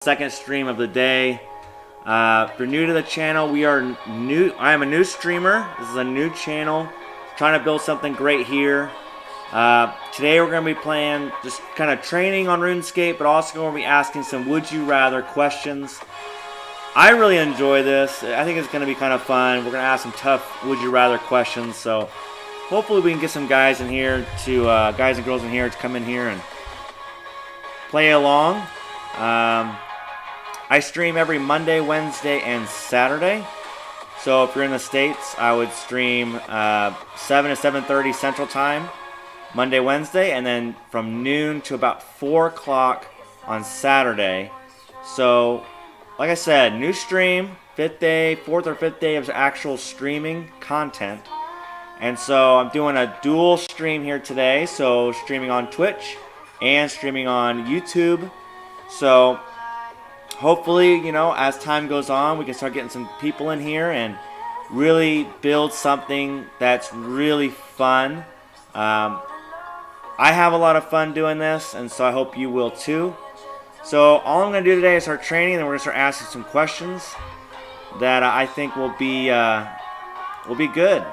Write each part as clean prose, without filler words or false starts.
Second stream of the day. If you're new to the channel, we are new. I am a new streamer. This is a new channel. Trying to build something great here. Today we're going to be playing, just kind of training on RuneScape, but also going to be asking some would you rather questions. I really enjoy this. I think it's going to be kind of fun. We're going to ask some tough would you rather questions. So hopefully we can get some guys in here to guys and girls in here to come in here and play along. I stream every Monday, Wednesday, and Saturday. So if you're in the States, I would stream 7 to 7:30 Central Time, Monday, Wednesday, and then from noon to about 4 o'clock on Saturday. So, like I said, new stream, fourth or fifth day of actual streaming content. And so I'm doing a dual stream here today. So streaming on Twitch and streaming on YouTube. So hopefully, you know, as time goes on, we can start getting some people in here and really build something that's really fun. I have a lot of fun doing this, and so I hope you will too. So all I'm going to do today is start training, and then we're going to start asking some questions that I think will be good,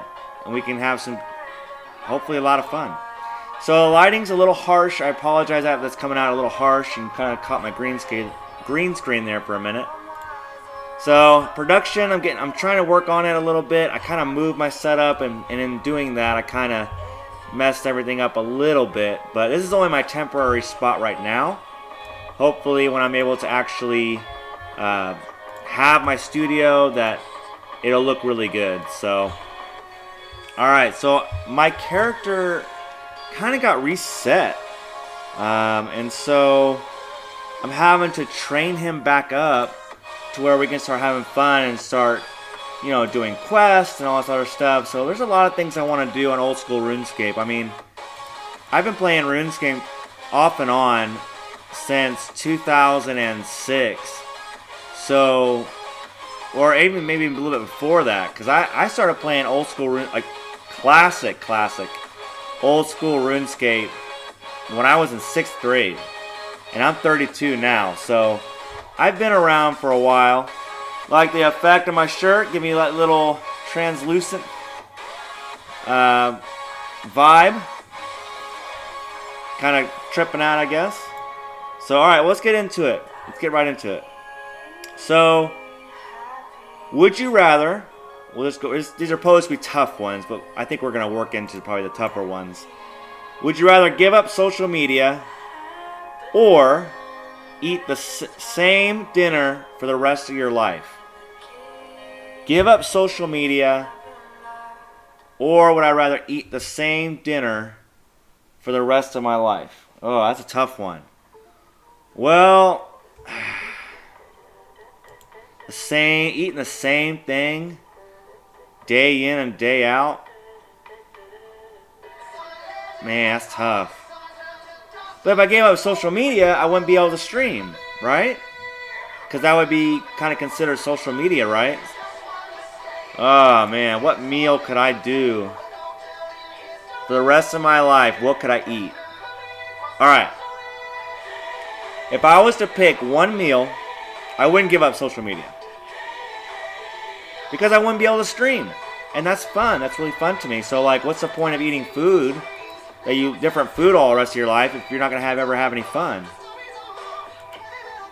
and we can have some, hopefully, a lot of fun. So the lighting's a little harsh. I apologize that that's coming out a little harsh and kind of caught my green screen there for a minute. So production, I'm trying to work on it a little bit. I kind of moved my setup, and in doing that, I kind of messed everything up a little bit. But this is only my temporary spot right now. Hopefully, when I'm able to actually have my studio, that it'll look really good. So, all right. So my character kind of got reset, and so I'm having to train him back up to where we can start having fun and start, you know, doing quests and all this other stuff. So there's a lot of things I want to do on old school RuneScape. I mean, I've been playing RuneScape off and on since 2006. So, or even maybe a little bit before that, because I started playing old school, like classic old school RuneScape when I was in 6th grade. And I'm 32 now, so I've been around for a while. Like the effect of my shirt, give me that little translucent vibe. Kind of tripping out, I guess. So, alright, let's get into it. Let's get right into it. So, would you rather, we'll just go, these are supposed to be tough ones, but I think we're going to work into probably the tougher ones. Would you rather give up social media or eat the same dinner for the rest of your life? Give up social media, or would I rather eat the same dinner for the rest of my life? Oh, that's a tough one. Well, eating the same thing day in and day out. Man, that's tough. But if I gave up social media, I wouldn't be able to stream, right? Because that would be kind of considered social media, right? Oh, man. What meal could I do for the rest of my life? What could I eat? Alright. If I was to pick one meal, I wouldn't give up social media. Because I wouldn't be able to stream. And that's fun. That's really fun to me. So, like, what's the point of eating food? Different food all the rest of your life if you're not going to ever have any fun.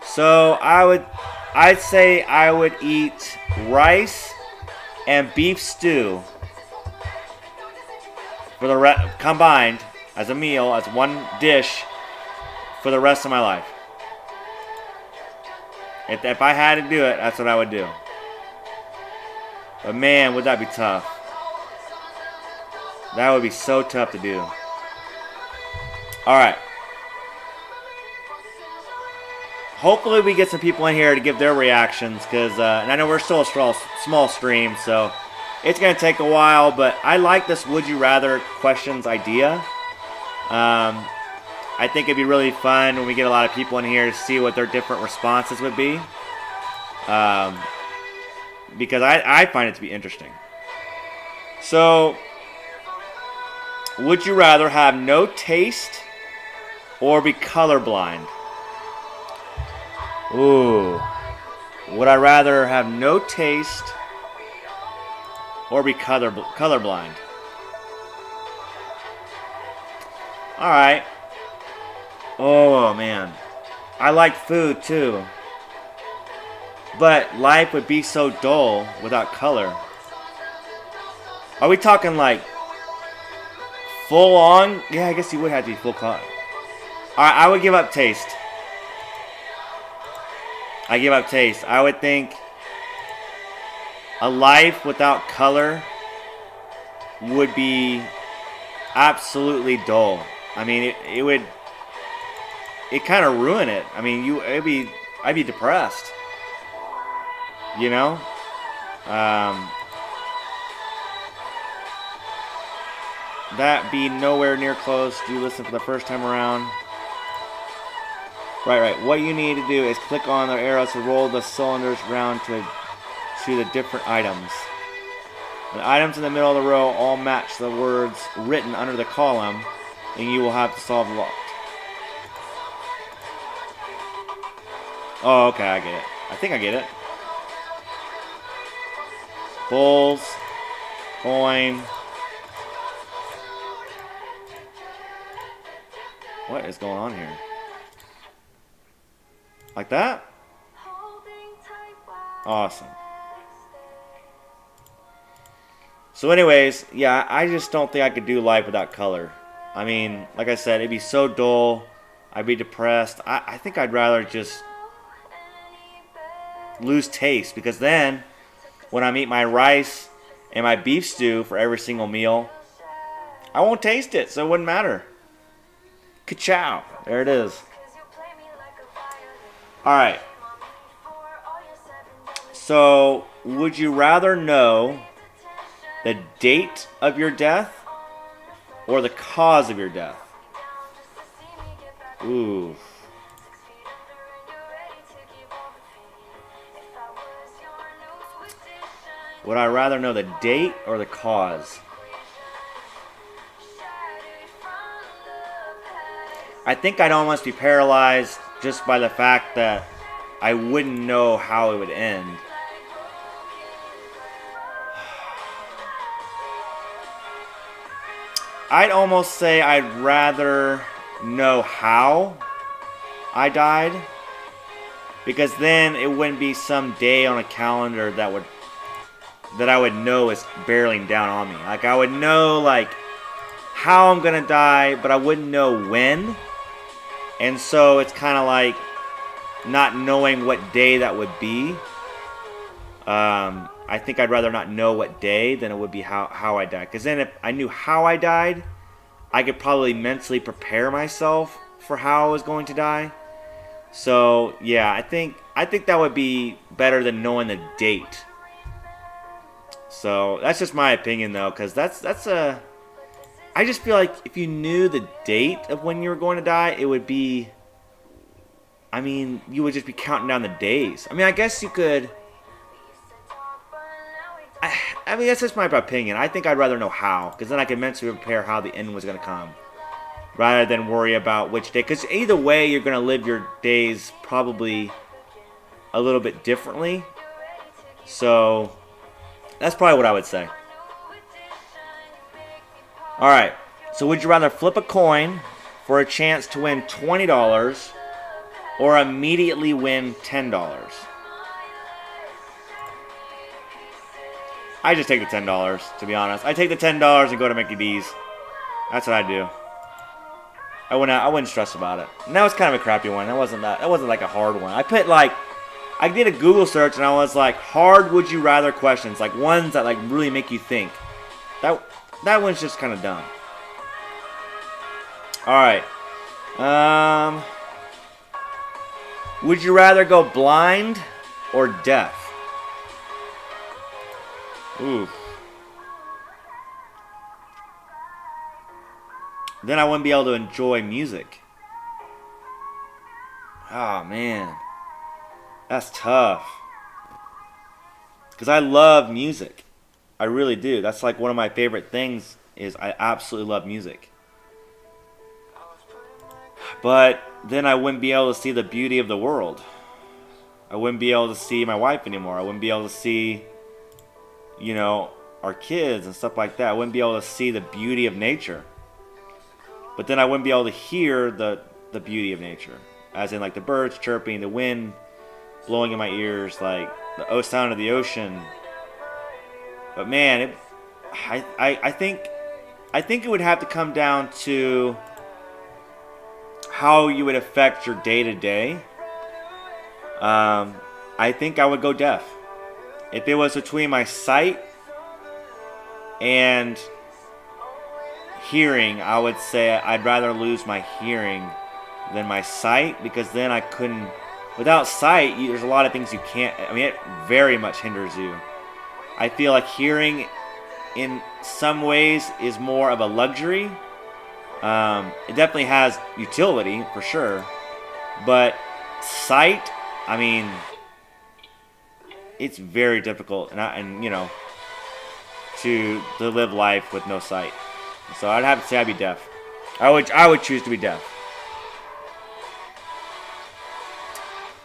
So I'd say I would eat rice and beef stew for the combined as a meal, as one dish for the rest of my life. If I had to do it, that's what I would do. But man, would that be tough. That would be so tough to do. Alright. Hopefully we get some people in here to give their reactions, because and I know we're still a small stream, so it's going to take a while, but I like this would you rather questions idea. I think it'd be really fun when we get a lot of people in here to see what their different responses would be. Because I find it to be interesting. So, would you rather have no taste or be colorblind? Ooh. Would I rather have no taste or be colorblind? Alright. Oh, man. I like food, too. But life would be so dull without color. Are we talking like full on? Yeah, I guess you would have to be full color. Alright, I would give up taste. I give up taste. I would think a life without color would be absolutely dull. I mean, it would kind of ruin it. I mean, I'd be depressed. You know? That be nowhere near close. Do you listen for the first time around? Right. What you need to do is click on the arrows to roll the cylinders around to the different items. The items in the middle of the row all match the words written under the column, and you will have to solve the locked. Oh, okay, I get it. I think I get it. Bulls, coin. What is going on here? Like that? Awesome. So anyways, yeah, I just don't think I could do life without color. I mean, like I said, it'd be so dull. I'd be depressed. I think I'd rather just lose taste, because then when I eat my rice and my beef stew for every single meal, I won't taste it, so it wouldn't matter. Ka-chow. There it is. Alright. So, would you rather know the date of your death or the cause of your death? Ooh. Would I rather know the date or the cause? I think I'd almost be paralyzed just by the fact that I wouldn't know how it would end. I'd almost say I'd rather know how I died, because then it wouldn't be some day on a calendar that I would know is barreling down on me. Like, I would know like how I'm gonna die, but I wouldn't know when. And so it's kind of like not knowing what day that would be. I think I'd rather not know what day than it would be how I died. Because then if I knew how I died, I could probably mentally prepare myself for how I was going to die. So yeah, I think that would be better than knowing the date. So that's just my opinion, though, because I just feel like if you knew the date of when you were going to die, it would be, I mean, you would just be counting down the days. I mean, I guess you could, I mean, that's just my opinion. I think I'd rather know how, because then I can mentally prepare how the end was going to come, rather than worry about which day. Because either way, you're going to live your days probably a little bit differently. So that's probably what I would say. Alright, so would you rather flip a coin for a chance to win $20 or immediately win $10? I just take the $10, to be honest. I take the $10 and go to Mickey D's. That's what I do. I wouldn't stress about it. And that was kind of a crappy one. That wasn't like a hard one. I did a Google search and I was like, hard would you rather questions, like ones that like really make you think. That one's just kind of dumb. Alright. Would you rather go blind or deaf? Ooh. Then I wouldn't be able to enjoy music. Oh, man. That's tough. Because I love music. I really do. That's like one of my favorite things is I absolutely love music. But then I wouldn't be able to see the beauty of the world. I wouldn't be able to see my wife anymore. I wouldn't be able to see, you know, our kids and stuff like that. I wouldn't be able to see the beauty of nature. But then I wouldn't be able to hear the beauty of nature. As in, like, the birds chirping, the wind blowing in my ears, like, the sound of the ocean. But, man, I think it would have to come down to how you would affect your day-to-day. I think I would go deaf. If it was between my sight and hearing, I would say I'd rather lose my hearing than my sight, because then I couldn't. Without sight, there's a lot of things you can't. I mean, it very much hinders you. I feel like hearing, in some ways, is more of a luxury. It definitely has utility for sure, but sight, I mean, it's very difficult, and you know, to live life with no sight. So I'd have to say I'd be deaf. I would choose to be deaf.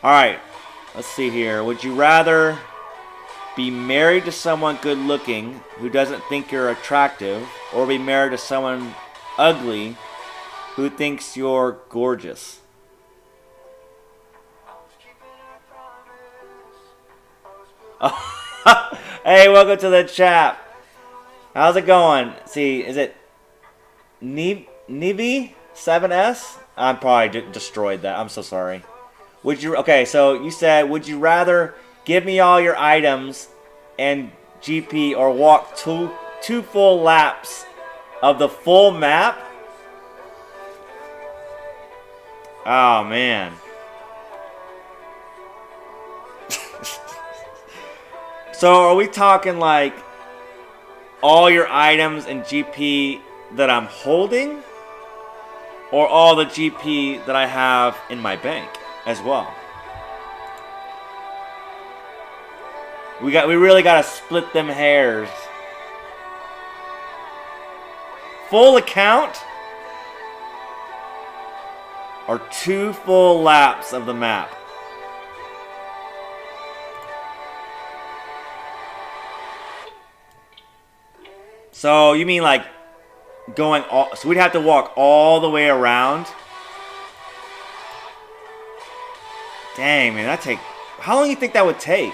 All right, let's see here. Would you rather be married to someone good looking who doesn't think you're attractive, or be married to someone ugly who thinks you're gorgeous? Oh, hey, welcome to the chat. How's it going? See, is it Nivi 7S? I probably destroyed that. I'm so sorry. Okay, so you said, would you rather give me all your items and GP, or walk two full laps of the full map? Oh, man. So are we talking like all your items and GP that I'm holding, or all the GP that I have in my bank as well? We really gotta split them hairs. Full account or 2 full laps of the map? So you mean like going all? So we'd have to walk all the way around. Dang, man, that take. How long do you think that would take?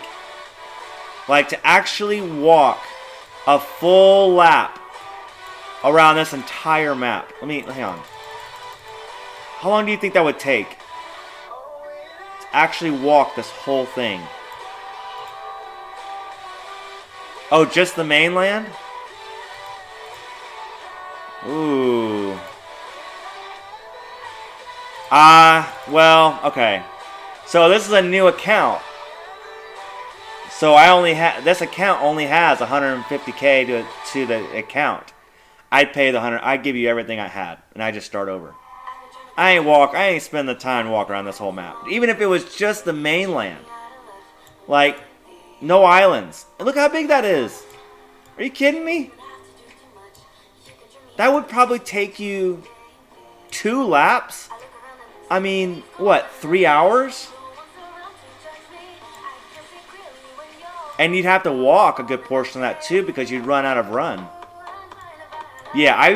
Like, to actually walk a full lap around this entire map. Hang on. How long do you think that would take to actually walk this whole thing? Oh, just the mainland? Ooh. Well, okay. So this is a new account. So this account only has 150K to the account. I'd pay the 100. I'd give you everything I had, and I just start over. I ain't spend the time to walk around this whole map. Even if it was just the mainland, like no islands. And look how big that is. Are you kidding me? That would probably take you 2 laps. I mean, what, 3 hours? And you'd have to walk a good portion of that too, because you'd run out of run. Yeah, I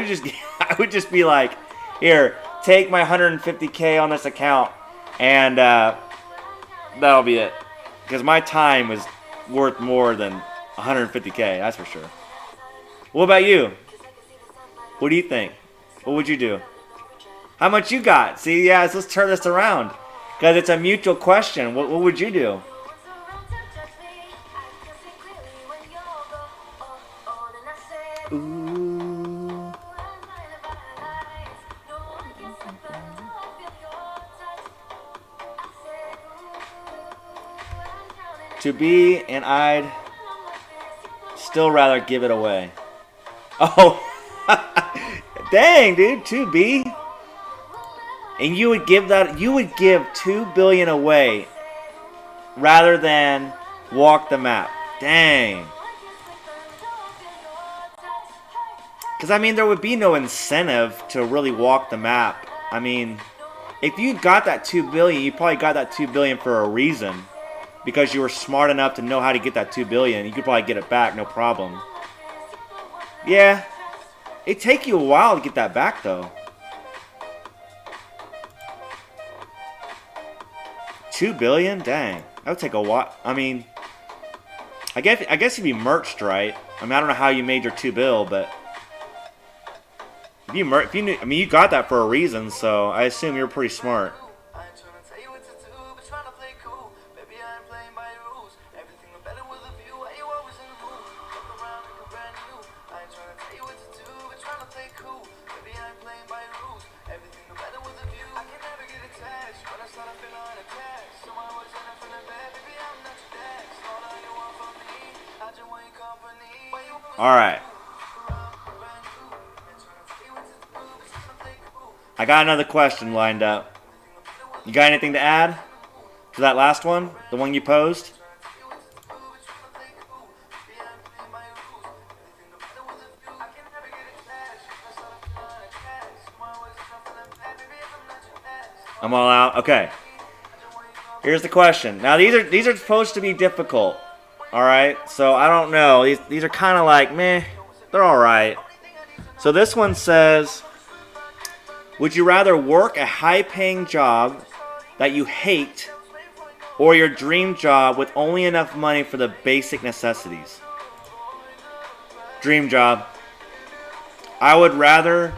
would just be like, here, take my 150K on this account, and that'll be it. Because my time is worth more than 150K, that's for sure. What about you? What do you think? What would you do? How much you got? See, yeah, let's turn this around. Because it's a mutual question. What would you do? Ooh. To be, and I'd still rather give it away. Oh, dang, dude, 2B. And you would give 2 billion away rather than walk the map. Dang. Because, I mean, there would be no incentive to really walk the map. I mean, if you got that 2 billion, you probably got that 2 billion for a reason. because you were smart enough to know how to get that 2 billion, you could probably get it back, no problem. Yeah, it'd take you a while to get that back though. 2 billion? Dang, that would take a while. I mean, I guess if you merged right. I mean, I don't know how you made your 2 bill, but if you knew, I mean, you got that for a reason, so I assume you're pretty smart. All right. I got another question lined up. You got anything to add to that last one? The one you posed? I'm all out. Okay. Here's the question. Now these are supposed to be difficult. All right. So I don't know. These are kind of like meh. They're all right. So this one says, would you rather work a high-paying job that you hate, or your dream job with only enough money for the basic necessities? Dream job. I would rather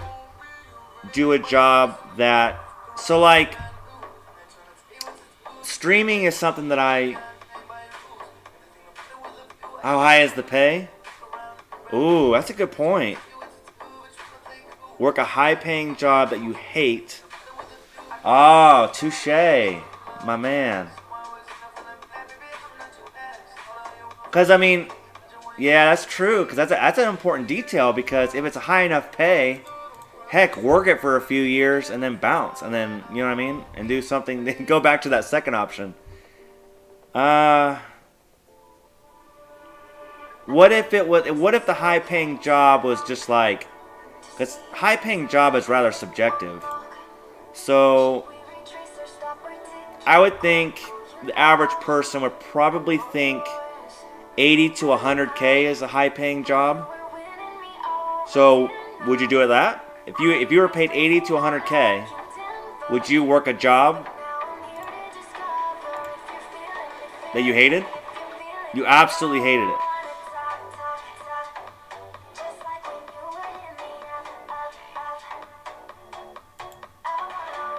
do a job that, so like, streaming is something that how high is the pay? Ooh, that's a good point. Work a high-paying job that you hate. Oh, touche, my man. Because, I mean, yeah, that's true. Because that's an important detail. Because if it's a high enough pay, heck, work it for a few years and then bounce. And then, you know what I mean? And do something. Then go back to that second option. What if the high-paying job was just like, because high-paying job is rather subjective. So I would think the average person would probably think 80 to 100K is a high-paying job. So would you do it that? If you were paid 80 to 100K, would you work a job that you hated? You absolutely hated it.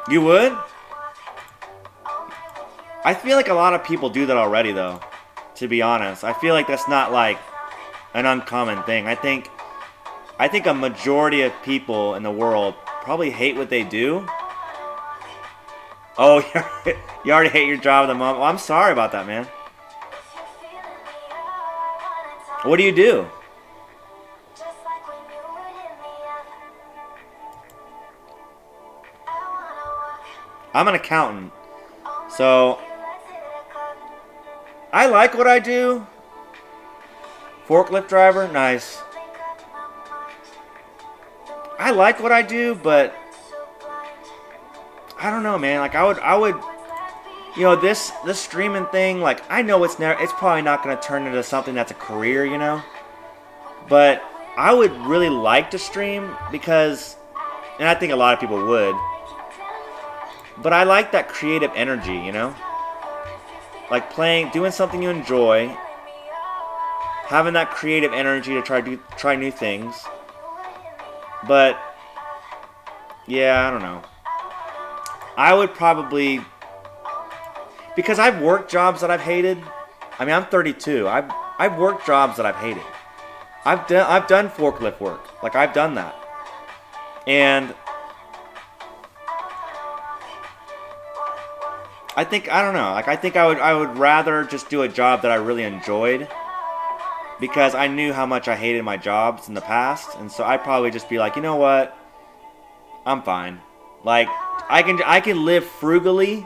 You would? I feel like a lot of people do that already, though. To be honest, I feel like that's not like an uncommon thing. I think a majority of people in the world probably hate what they do. Oh, you already hate your job at the moment. Well, I'm sorry about that, man. What do you do? I'm an accountant, so I like what I do. Forklift driver, nice. I like what I do, but I don't know, man. Like I would, you know, this streaming thing. Like I know it's probably not gonna turn into something that's a career, you know. But I would really like to stream because, and I think a lot of people would. But I like that creative energy, you know? Like doing something you enjoy, having that creative energy to try new things. But, yeah, I don't know. I would probably, because I've worked jobs that I've hated. I mean, I'm 32. I've worked jobs that I've hated. I've done forklift work. Like, I've done that. And I don't know. Like I think I would rather just do a job that I really enjoyed, because I knew how much I hated my jobs in the past, and so I'd probably just be like, you know what? I'm fine. Like I can live frugally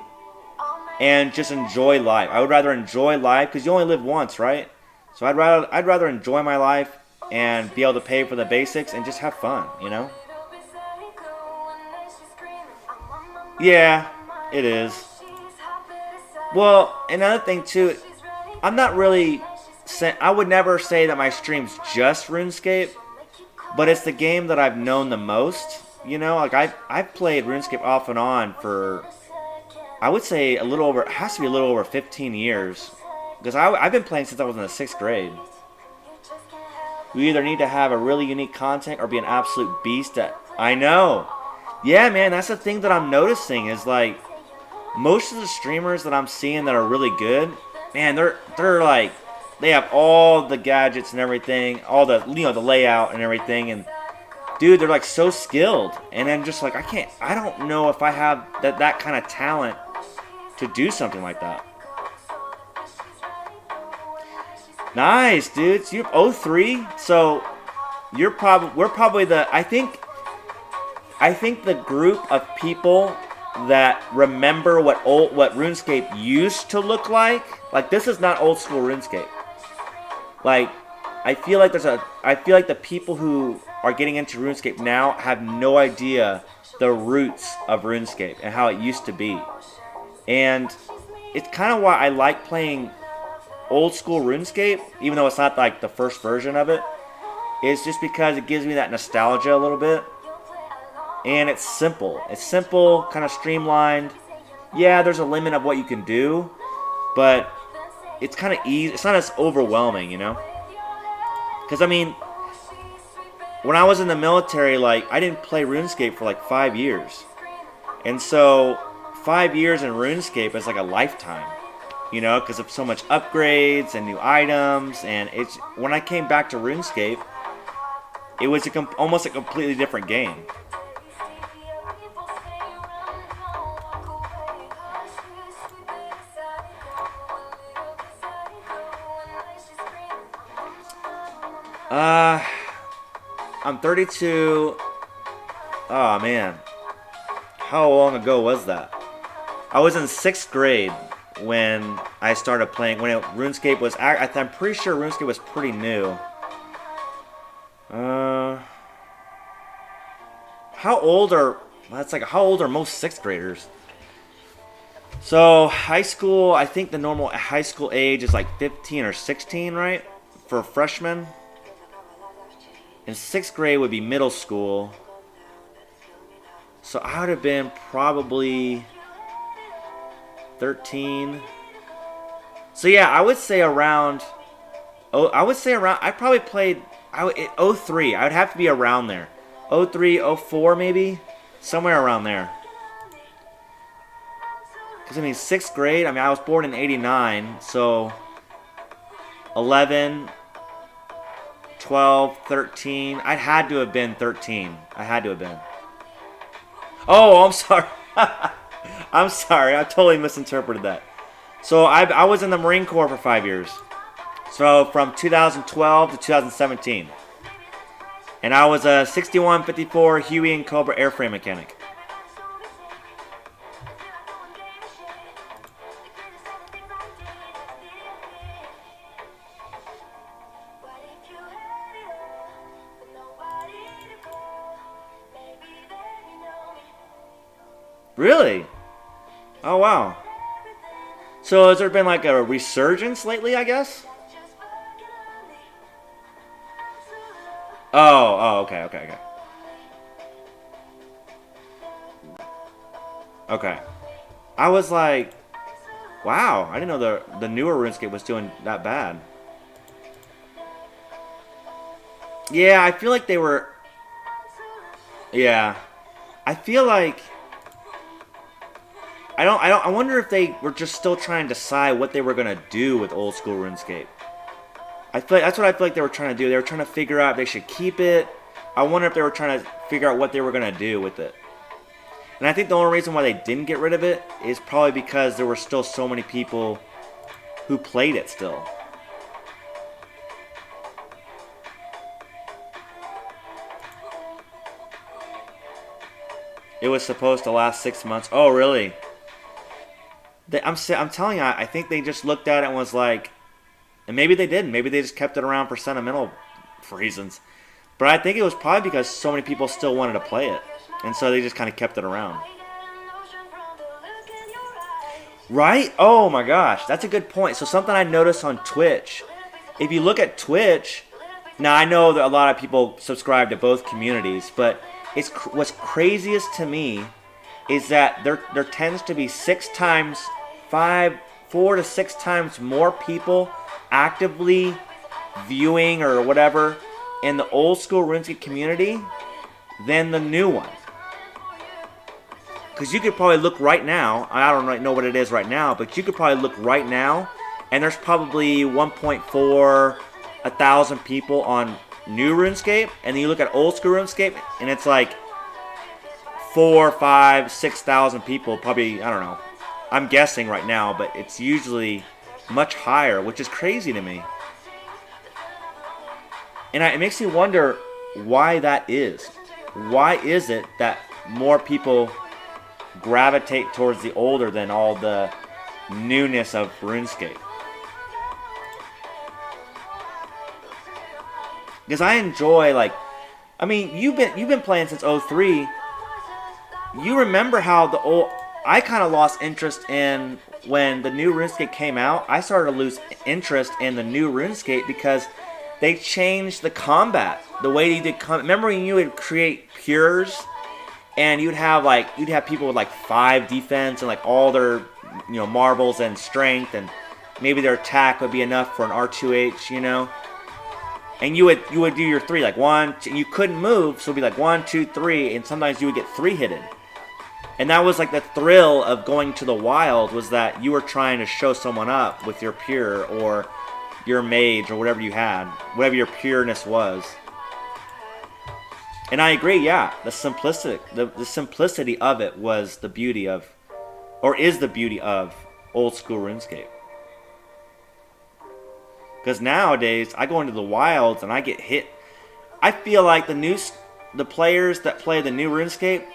and just enjoy life. I would rather enjoy life because you only live once, right? So I'd rather enjoy my life and be able to pay for the basics and just have fun, you know? Yeah, it is. Well, another thing too, I'm not really. I would never say that my stream's just RuneScape, but it's the game that I've known the most. You know, like I've played RuneScape off and on for, I would say a little over. It has to be a little over 15 years, because I've been playing since I was in the 6th grade. You either need to have a really unique content or be an absolute beast at. I know. Yeah, man, that's the thing that I'm noticing is like most of the streamers that I'm seeing that are really good, man, they're like they have all the gadgets and everything, all the the layout and everything, and dude, they're like so skilled. And then just like I don't know if I have that kind of talent to do something like that. Nice, dude. So you have 03, so we're probably the I think the group of people that remember what RuneScape used to look like. Like this is not old school RuneScape. Like I feel like the people who are getting into RuneScape now have no idea the roots of RuneScape and how it used to be. And it's kind of why I like playing old school RuneScape, even though it's not like the first version of it. It's just because it gives me that nostalgia a little bit. And it's simple. It's simple, kind of streamlined. Yeah, there's a limit of what you can do, but it's kind of easy. It's not as overwhelming, you know? Because, I mean, when I was in the military, like, I didn't play RuneScape for like 5 years. And so 5 years in RuneScape is like a lifetime, you know, because of so much upgrades and new items. And it's when I came back to RuneScape, it was almost a completely different game. I'm 32. Oh man, how long ago was that? I was in 6th grade when I started playing. RuneScape was. I'm pretty sure RuneScape was pretty new. How old are? That's like how old are most 6th graders? So high school. I think the normal high school age is like 15 or 16, right? For freshmen. And 6th grade would be middle school. So I would have been probably 13. So yeah, I would say around. I probably played. 03. I would have to be around there. 03, 04 maybe, somewhere around there. Because I mean, 6th grade. I mean, I was born in '89, so 11. 12, 13. I had to have been 13. I had to have been. Oh, I'm sorry. I'm sorry. I totally misinterpreted that. So I was in the Marine Corps for 5 years. So from 2012 to 2017. And I was a 6154 Huey and Cobra airframe mechanic. Really? Oh, wow. So has there been like a resurgence lately, I guess? Oh, okay. Okay. I was like, wow, I didn't know the newer RuneScape was doing that bad. Yeah, I feel like they were. Yeah. I feel like. I wonder if they were just still trying to decide what they were gonna do with old school RuneScape. I feel like that's what I feel like they were trying to do. They were trying to figure out if they should keep it. I wonder if they were trying to figure out what they were gonna do with it. And I think the only reason why they didn't get rid of it is probably because there were still so many people who played it still. It was supposed to last 6 months. Oh, really? I'm telling you, I think they just looked at it and was like, and maybe they didn't. Maybe they just kept it around for sentimental reasons. But I think it was probably because so many people still wanted to play it. And so they just kind of kept it around. Right? Oh my gosh, that's a good point. So something I noticed on Twitch, if you look at Twitch, now I know that a lot of people subscribe to both communities, but what's craziest to me is that there tends to be 4 to 6 times more people actively viewing or whatever in the old school RuneScape community than the new one. Because you could probably look right now, I don't know what it is right now, but you could probably look right now, and there's probably 1.4 1,000 people on new RuneScape, and then you look at old school RuneScape, and it's like 4, 5, 6,000 people, probably, I don't know. I'm guessing right now, but it's usually much higher, which is crazy to me. And it makes me wonder why that is. Why is it that more people gravitate towards the older than all the newness of RuneScape? Because I enjoy, like, I mean, you've been playing since '03. You remember how the old, I kind of lost interest in when the new RuneScape came out. I started to lose interest in the new RuneScape because they changed the combat, the way you did combat. Remember when you would create pures, and you'd have people with like 5 defense and like all their marbles and strength, and maybe their attack would be enough for an R2H, And you would do your 3 like 1, 2, you couldn't move, so it'd be like 1, 2, 3, and sometimes you would get 3-hitted. And that was like the thrill of going to the wild, was that you were trying to show someone up with your pure or your mage or whatever you had, whatever your pureness was. And I agree, yeah, the simplicity of it was the beauty of, or is the beauty of, old school RuneScape. Because nowadays, I go into the wilds and I get hit. I feel like the players that play the new RuneScape,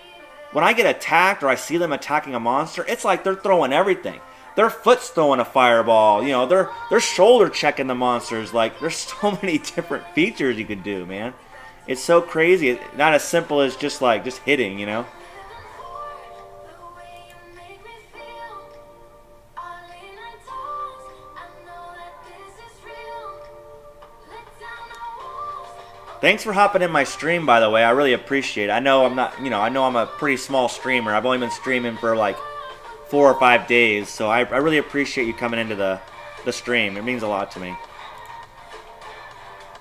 when I get attacked or I see them attacking a monster, it's like they're throwing everything. Their foot's throwing a fireball. They're shoulder checking the monsters. Like, there's so many different features you could do, man. It's so crazy. It's not as simple as just hitting, Thanks for hopping in my stream, by the way. I really appreciate it. I know I'm a pretty small streamer. I've only been streaming for like 4 or 5 days, so I really appreciate you coming into the stream. It means a lot to me.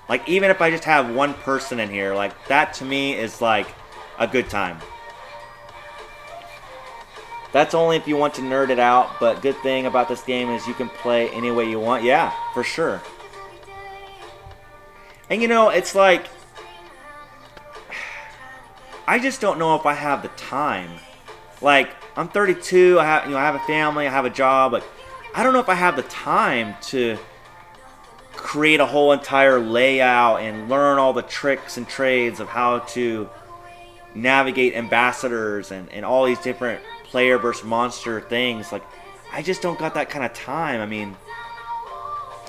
Like, even if I just have one person in here, like, that to me is like a good time. That's only if you want to nerd it out, but good thing about this game is you can play any way you want. Yeah, for sure. And it's like, I just don't know if I have the time. Like, I'm 32, I have a family, I have a job, but I don't know if I have the time to create a whole entire layout and learn all the tricks and trades of how to navigate ambassadors and all these different player versus monster things. Like, I just don't got that kind of time. I mean,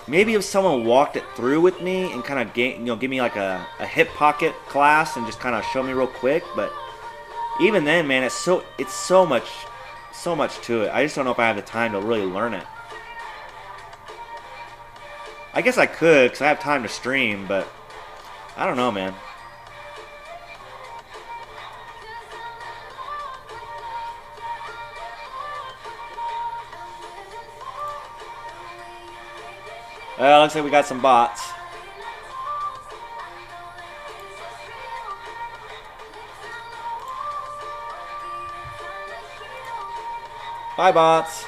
maybe if someone walked it through with me and kind of give me like a hip pocket class and just kind of show me real quick, but even then, man, it's so much to it. I just don't know if I have the time to really learn it. I guess I could, because I have time to stream, but I don't know, man. Looks like we got some bots. Bye, bots.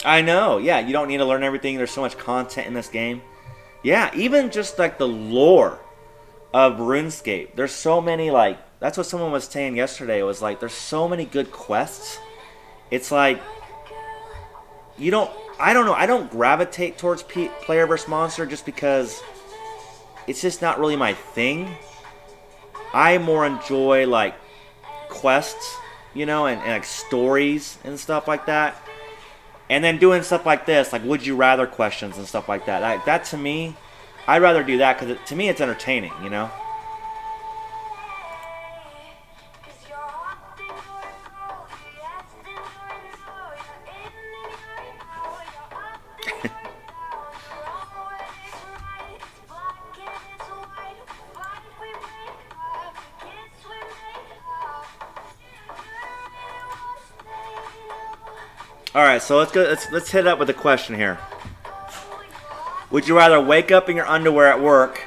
I know, yeah, you don't need to learn everything. There's so much content in this game. Yeah, even just like the lore of RuneScape. There's so many, like, that's what someone was saying yesterday. It was like, there's so many good quests. It's like, I don't know, I don't gravitate towards player versus monster just because it's just not really my thing. I more enjoy, like, quests, and like stories and stuff like that. And then doing stuff like this, like would you rather questions and stuff like that. That to me, I'd rather do that because to me it's entertaining, All right, so let's go. Let's hit it up with a question here. Would you rather wake up in your underwear at work,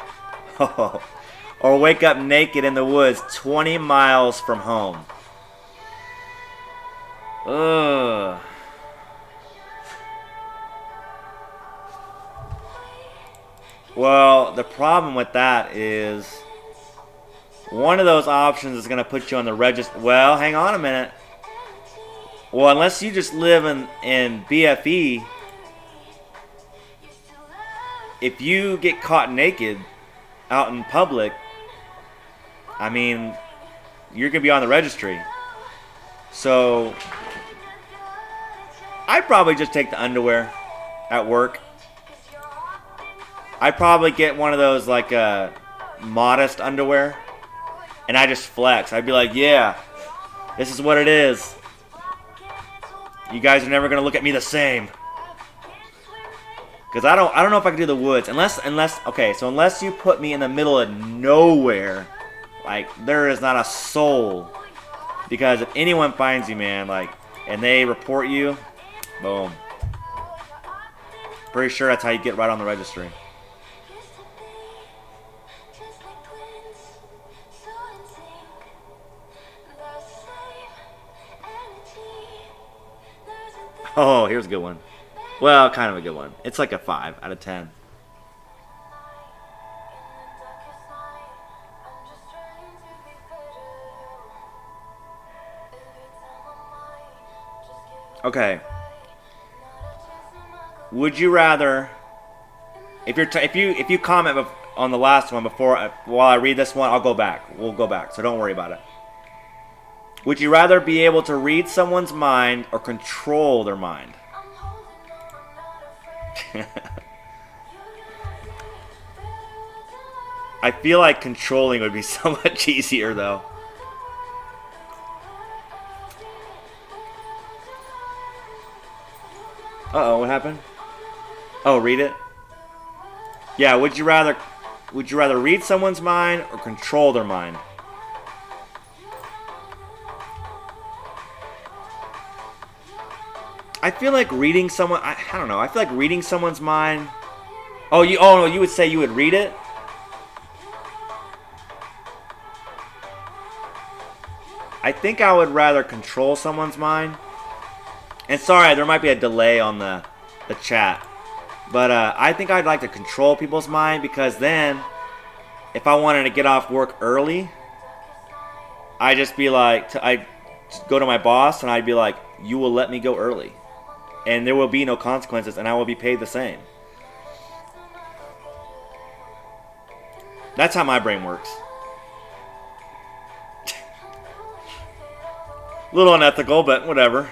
or wake up naked in the woods 20 miles from home? Ugh. Well, the problem with that is one of those options is going to put you on the register. Well, hang on a minute. Well, unless you just live in BFE, if you get caught naked out in public, I mean, you're going to be on the registry. So, I'd probably just take the underwear at work. I'd probably get one of those, like, modest underwear. And I just flex. I'd be like, yeah, this is what it is. You guys are never going to look at me the same. Because I don't know if I can do the woods. Unless you put me in the middle of nowhere. Like, there is not a soul. Because if anyone finds you, man, like, and they report you, boom. Pretty sure that's how you get right on the registry. Oh, here's a good one. Well, kind of a good one. It's like a 5 out of 10. Okay. Would you rather? If you comment on the last one while I read this one, I'll go back. We'll go back, so don't worry about it. Would you rather be able to read someone's mind or control their mind? I feel like controlling would be so much easier, though. Uh-oh, what happened? Oh, read it? Yeah, would you rather read someone's mind or control their mind? I feel like reading someone. I don't know. I feel like reading someone's mind. Oh, no, you would say you would read it? I think I would rather control someone's mind. And sorry, there might be a delay on the chat. But I think I'd like to control people's mind, because then, if I wanted to get off work early, I'd just be like, I'd go to my boss and I'd be like, you will let me go early. And there will be no consequences, and I will be paid the same. That's how my brain works. A little unethical, but whatever.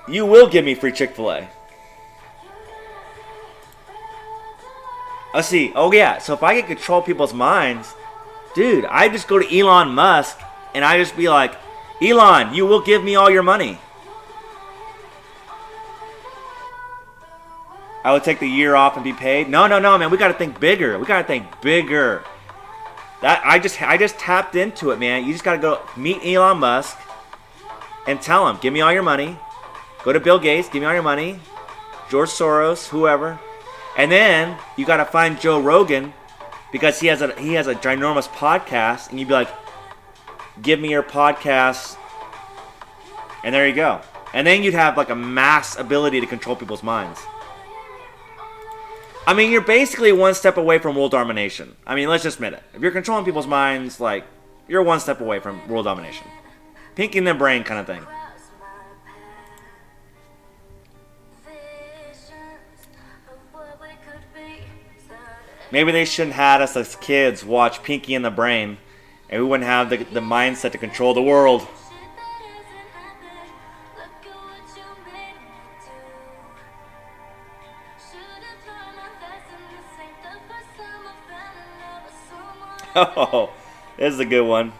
You will give me free Chick-fil-A. Let's see. Oh, yeah. So if I can control people's minds, dude, I just go to Elon Musk and I just be like, Elon, you will give me all your money. I would take the year off and be paid. No, man. We got to think bigger. That I just tapped into it, man. You just got to go meet Elon Musk and tell him, give me all your money. Go to Bill Gates, give me all your money. George Soros, whoever. And then you got to find Joe Rogan, because he has a ginormous podcast, and you'd be like, give me your podcast, and there you go. And then you'd have like a mass ability to control people's minds. I mean, you're basically one step away from world domination. I mean, let's just admit it. If you're controlling people's minds, like, you're one step away from world domination. Pinky in the brain kind of thing. Maybe they shouldn't have us as kids watch Pinky in the Brain, and we wouldn't have the mindset to control the world. Oh, this is a good one.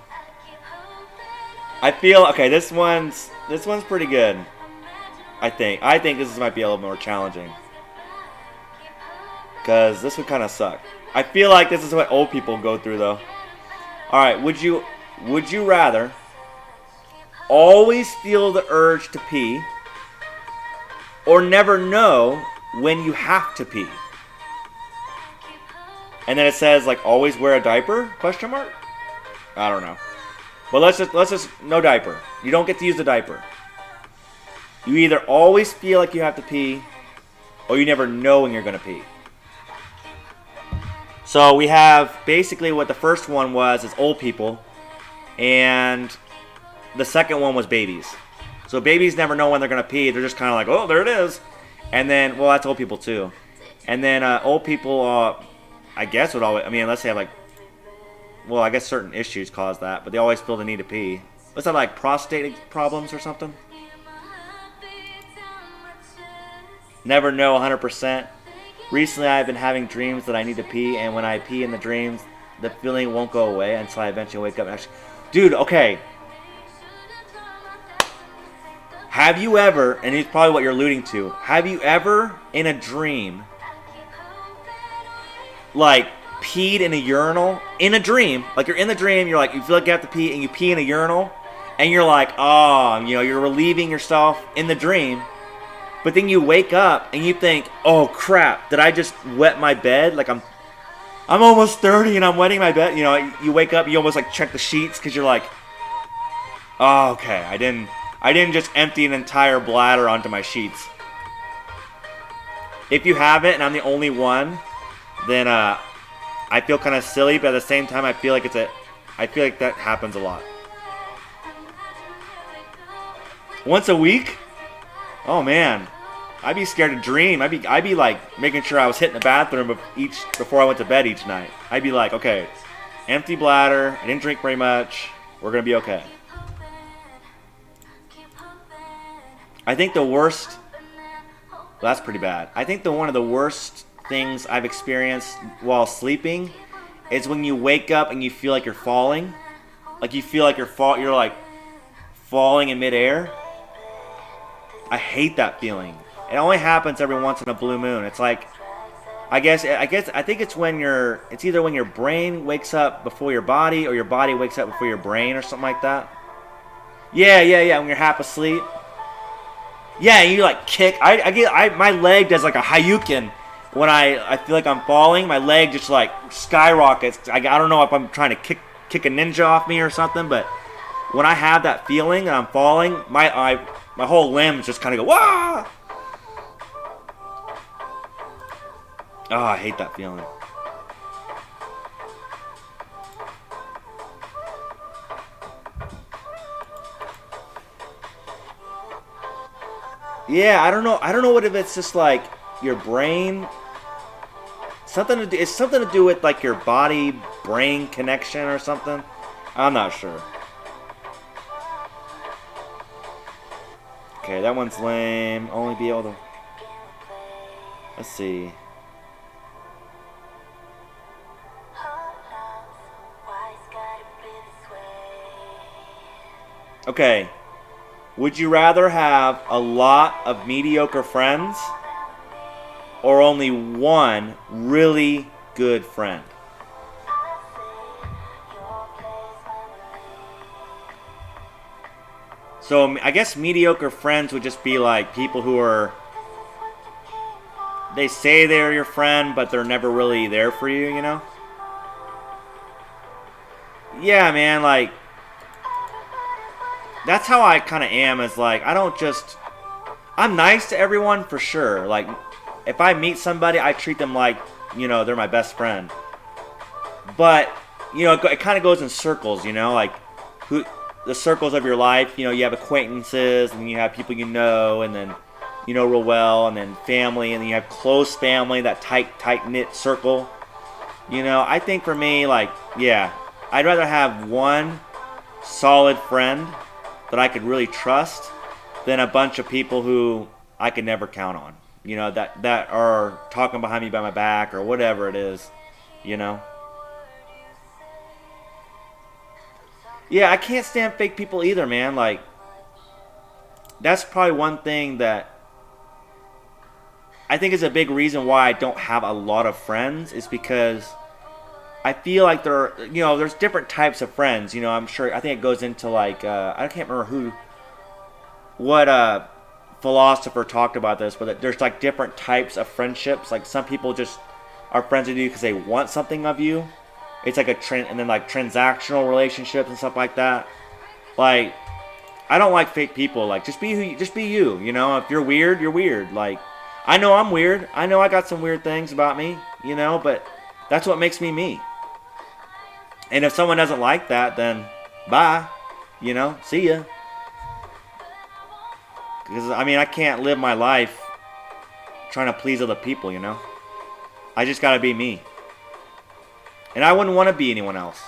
I feel okay. This one's pretty good. I think this might be a little more challenging, because this would kind of suck. I feel like this is what old people go through, though. All right, would you rather always feel the urge to pee, or never know when you have to pee. And then it says like always wear a diaper? Question mark? I don't know. But let's just no diaper. You don't get to use the diaper. You either always feel like you have to pee, or you never know when you're gonna pee. So we have basically what the first one was is old people, and the second one was babies. So babies never know when they're gonna pee. They're just kind of like, oh, there it is. And then, well, that's old people too. And then old people, I guess would always, I mean, unless they have like, well, I guess certain issues cause that, but they always feel the need to pee. What's that, like prostate problems or something? Never know 100%. Recently, I've been having dreams that I need to pee, and when I pee in the dreams, the feeling won't go away until I eventually wake up and actually... Dude, okay. Have you ever, and it's probably what you're alluding to, have you ever in a dream, like, peed in a urinal? In a dream, like you're in the dream, you're like, you feel like you have to pee, and you pee in a urinal, and you're like, oh, you know, you're relieving yourself in the dream. But then you wake up and you think, oh crap, did I just wet my bed? Like I'm almost 30 and I'm wetting my bed. You know, you wake up, you almost like check the sheets because you're like, oh, okay, I didn't just empty an entire bladder onto my sheets. If you haven't and I'm the only one, then I feel kind of silly, but at the same time I feel like that happens a lot. Once a week? Oh man, I'd be scared to dream. I'd be like making sure I was hitting the bathroom before I went to bed each night. I'd be like, okay, empty bladder. I didn't drink very much. We're gonna be okay. I think the worst. Well, that's pretty bad. I think one of the worst things I've experienced while sleeping is when you wake up and you feel like you're falling, like you feel like you're like falling in midair. I hate that feeling. It only happens every once in a blue moon. It's like, I think it's it's either when your brain wakes up before your body, or your body wakes up before your brain, or something like that. Yeah. When you're half asleep. Yeah, you like kick. My leg does like a Hayukin when I feel like I'm falling. My leg just like skyrockets. I don't know if I'm trying to kick a ninja off me or something, but when I have that feeling and I'm falling, my whole limbs just kind of go, wah! Oh, I hate that feeling. Yeah, I don't know what if it's just like your brain. It's something to do with like your body brain connection or something. I'm not sure. Okay, that one's lame. Only be able to... Let's see. Okay. Would you rather have a lot of mediocre friends or only one really good friend? So I guess mediocre friends would just be like people who are, they say they're your friend, but they're never really there for you, you know? Yeah, man, like, that's how I kind of am, is like, I'm nice to everyone for sure. Like, if I meet somebody, I treat them like, you know, they're my best friend. But, you know, it kind of goes in circles, you know, like, the circles of your life, you know, you have acquaintances, and you have people you know, and then you know real well, and then family, and then you have close family, that tight-knit circle. You know, I think for me, like, yeah, I'd rather have one solid friend that I could really trust than a bunch of people who I could never count on. You know, that are talking behind me by my back or whatever it is, you know. Yeah, I can't stand fake people either, man. Like, that's probably one thing that I think is a big reason why I don't have a lot of friends, is because I feel like there's different types of friends. I'm sure. I think it goes into like I can't remember what philosopher talked about this, but there's like different types of friendships. Like some people just are friends with you because they want something of you. It's like and then like transactional relationships and stuff like that. Like I don't like fake people. Like just be you. If you're weird, you're weird. Like I know I'm weird. I know I got some weird things about me. But that's what makes me me. And if someone doesn't like that, then bye. See ya. Because, I can't live my life trying to please other people, I just gotta be me. And I wouldn't want to be anyone else.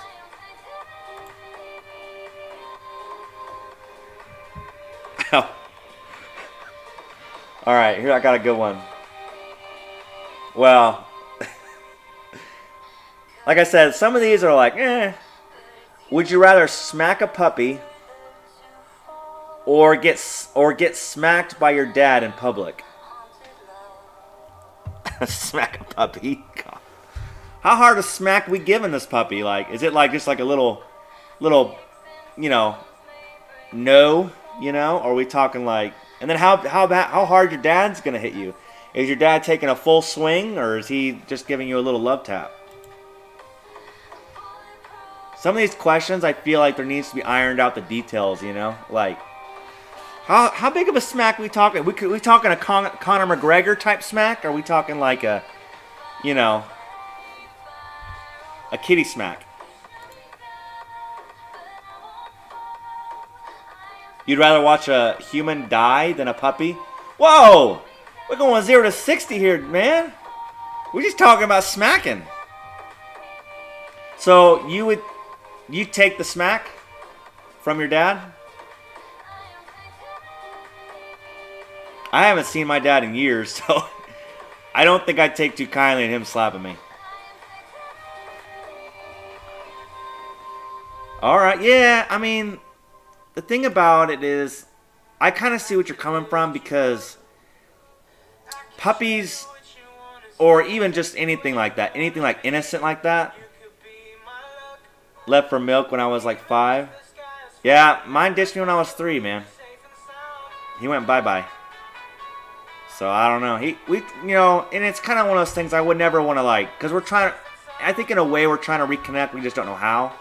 Alright, here I got a good one. Well, like I said, some of these are like, Would you rather smack a puppy or get smacked by your dad in public? Smack a puppy? God. How hard a smack we giving this puppy? Like, is it like just like a little, no, Or are we talking like? And then how hard your dad's gonna hit you? Is your dad taking a full swing, or is he just giving you a little love tap? Some of these questions, I feel like there needs to be ironed out the details. Like how big of a smack are we talking? We talking a Conor McGregor type smack? Or are we talking like a kitty smack? You'd rather watch a human die than a puppy? Whoa! We're going 0 to 60 here, man. We're just talking about smacking. So you take the smack from your dad? I haven't seen my dad in years, so I don't think I'd take too kindly to him slapping me. Alright, yeah, the thing about it is, I kind of see what you're coming from, because puppies, or even just anything like that, anything like innocent like that, left for milk when I was like 5. Yeah, mine ditched me when I was 3, man. He went bye-bye. So I don't know. And it's kind of one of those things I would never want to like, because I think in a way we're trying to reconnect, we just don't know how.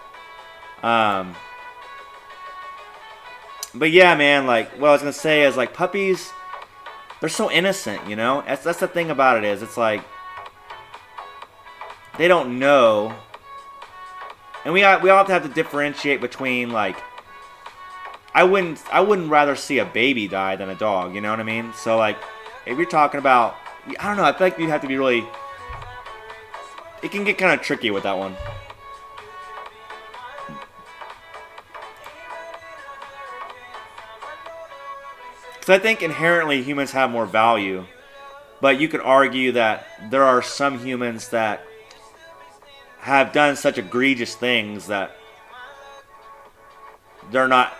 But yeah, man, like, what I was going to say is, like, puppies, they're so innocent, That's the thing about it is, it's like, they don't know. And we all have to differentiate between, like, I wouldn't rather see a baby die than a dog, you know what I mean? So, like, if you're talking about, I don't know, I feel like you have to be really, it can get kind of tricky with that one. Because I think inherently humans have more value, but you could argue that there are some humans that have done such egregious things that they're not,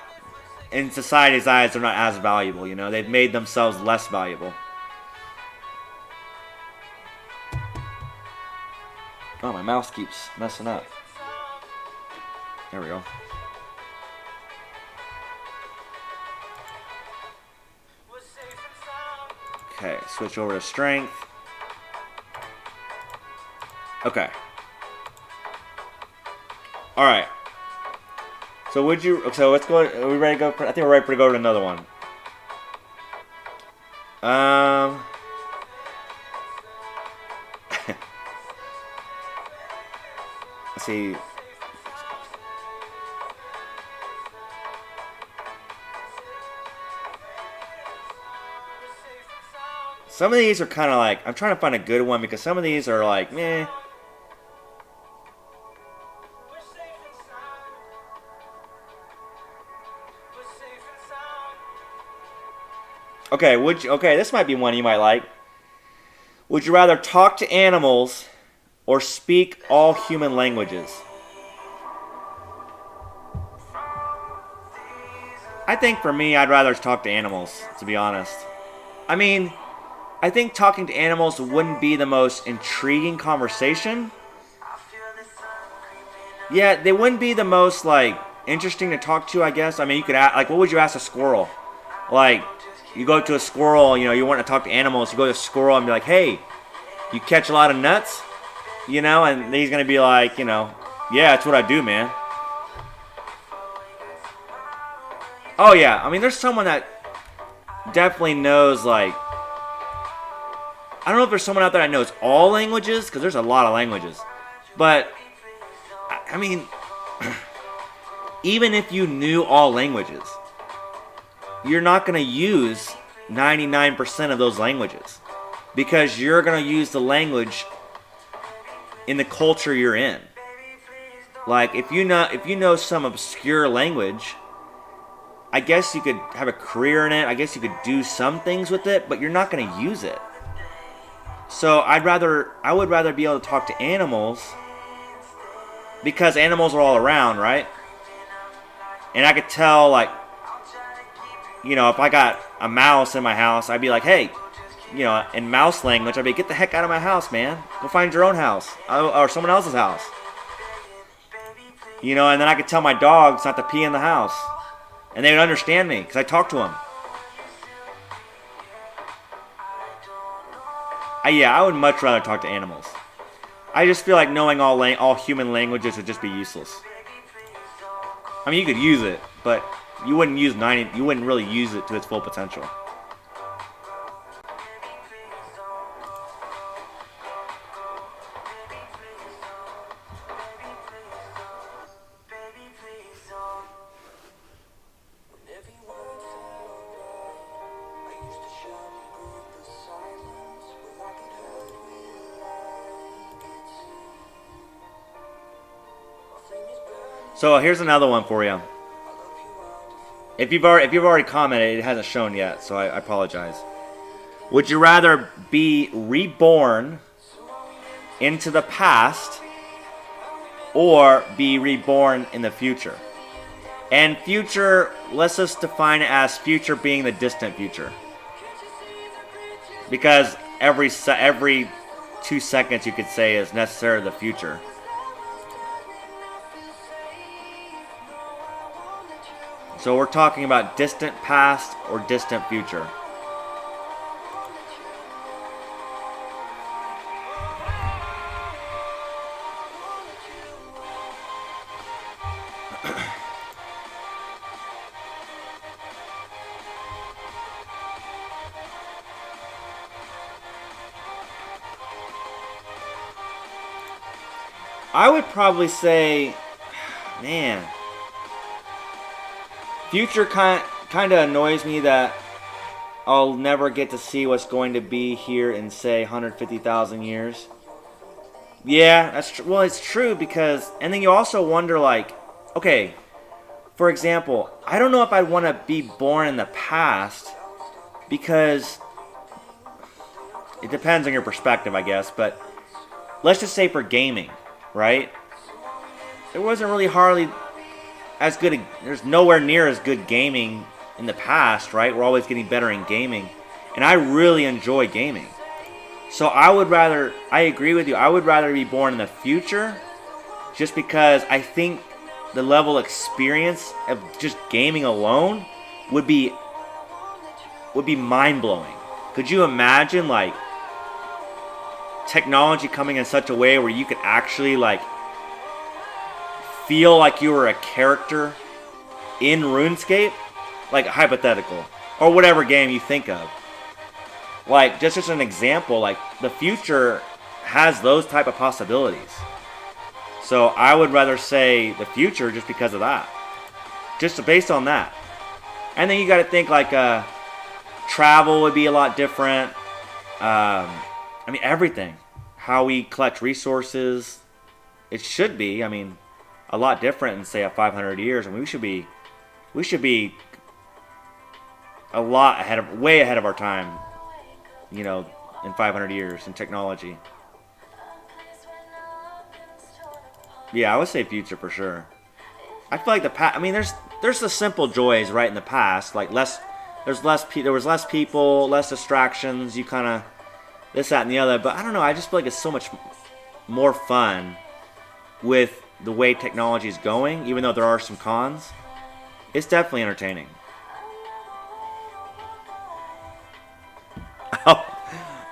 in society's eyes, they're not as valuable, They've made themselves less valuable. Oh, my mouse keeps messing up. There we go. Okay, switch over to strength. Okay. Alright. So let's go, are we ready to go? I think we're ready to go to another one. Let's see. Some of these are kind of like, I'm trying to find a good one because some of these are like, meh. Okay, this might be one you might like. Would you rather talk to animals or speak all human languages? I think for me, I'd rather talk to animals, to be honest. I think talking to animals wouldn't be the most intriguing conversation, Yeah, they wouldn't be the most like interesting to talk to, I guess. I mean, you could ask, like, what would you ask a squirrel? Like, you go to a squirrel, you know, you want to talk to animals. You go to a squirrel and be like, hey, you catch a lot of nuts, you know, and he's gonna be like, you know, yeah, that's what I do, man. Oh yeah, I mean, there's someone that definitely knows, like, I don't know if there's someone out there that knows all languages, because there's a lot of languages. But, I mean, even if you knew all languages, you're not going to use 99% of those languages. Because you're going to use the language in the culture you're in. Like, if you know some obscure language, I guess you could have a career in it. I guess you could do some things with it, but you're not going to use it. So I would rather be able to talk to animals, because animals are all around, right? And I could tell, like, you know, if I got a mouse in my house, I'd be like, hey, you know, in mouse language, I'd be, get the heck out of my house, man. Go find your own house, or someone else's house. You know, and then I could tell my dogs not to pee in the house. And they would understand me, because I talk to them. Yeah, I would much rather talk to animals. I just feel like knowing all human languages would just be useless. I mean, you could use it, but you wouldn't really use it to its full potential. So here's another one for you. If you've already commented, it hasn't shown yet, so I apologize. Would you rather be reborn into the past or be reborn in the future? And future, let's just define it as future being the distant future. Because every 2 seconds you could say is necessarily the future. So we're talking about distant past or distant future. I would probably say, man, future kind of annoys me that I'll never get to see what's going to be here in, say, 150,000 years. Yeah, that's true. Well, it's true because, and then you also wonder, like, okay, for example, I don't know if I'd want to be born in the past because it depends on your perspective, I guess, but let's just say for gaming, right? There wasn't really hardly as good, there's nowhere near as good gaming in the past, right? We're always getting better in gaming. And I really enjoy gaming. So I agree with you, I would rather be born in the future just because I think the level of experience of just gaming alone would be mind-blowing. Could you imagine, like, technology coming in such a way where you could actually, like, feel like you were a character in RuneScape? Like, hypothetical. Or whatever game you think of. Like, just as an example, like, the future has those type of possibilities. So I would rather say the future just because of that. Just based on that. And then you got to think, like, travel would be a lot different. I mean, everything. How we collect resources. It should be, I mean, a lot different in, say, 500 years. I mean, we should be a lot way ahead of our time, you know, in 500 years in technology. Yeah, I would say future for sure. I feel like the past, I mean, there's the simple joys, right, in the past, like there was less people, less distractions, you kind of this, that, and the other, but I don't know, I just feel like it's so much more fun with the way technology is going, even though there are some cons, it's definitely entertaining.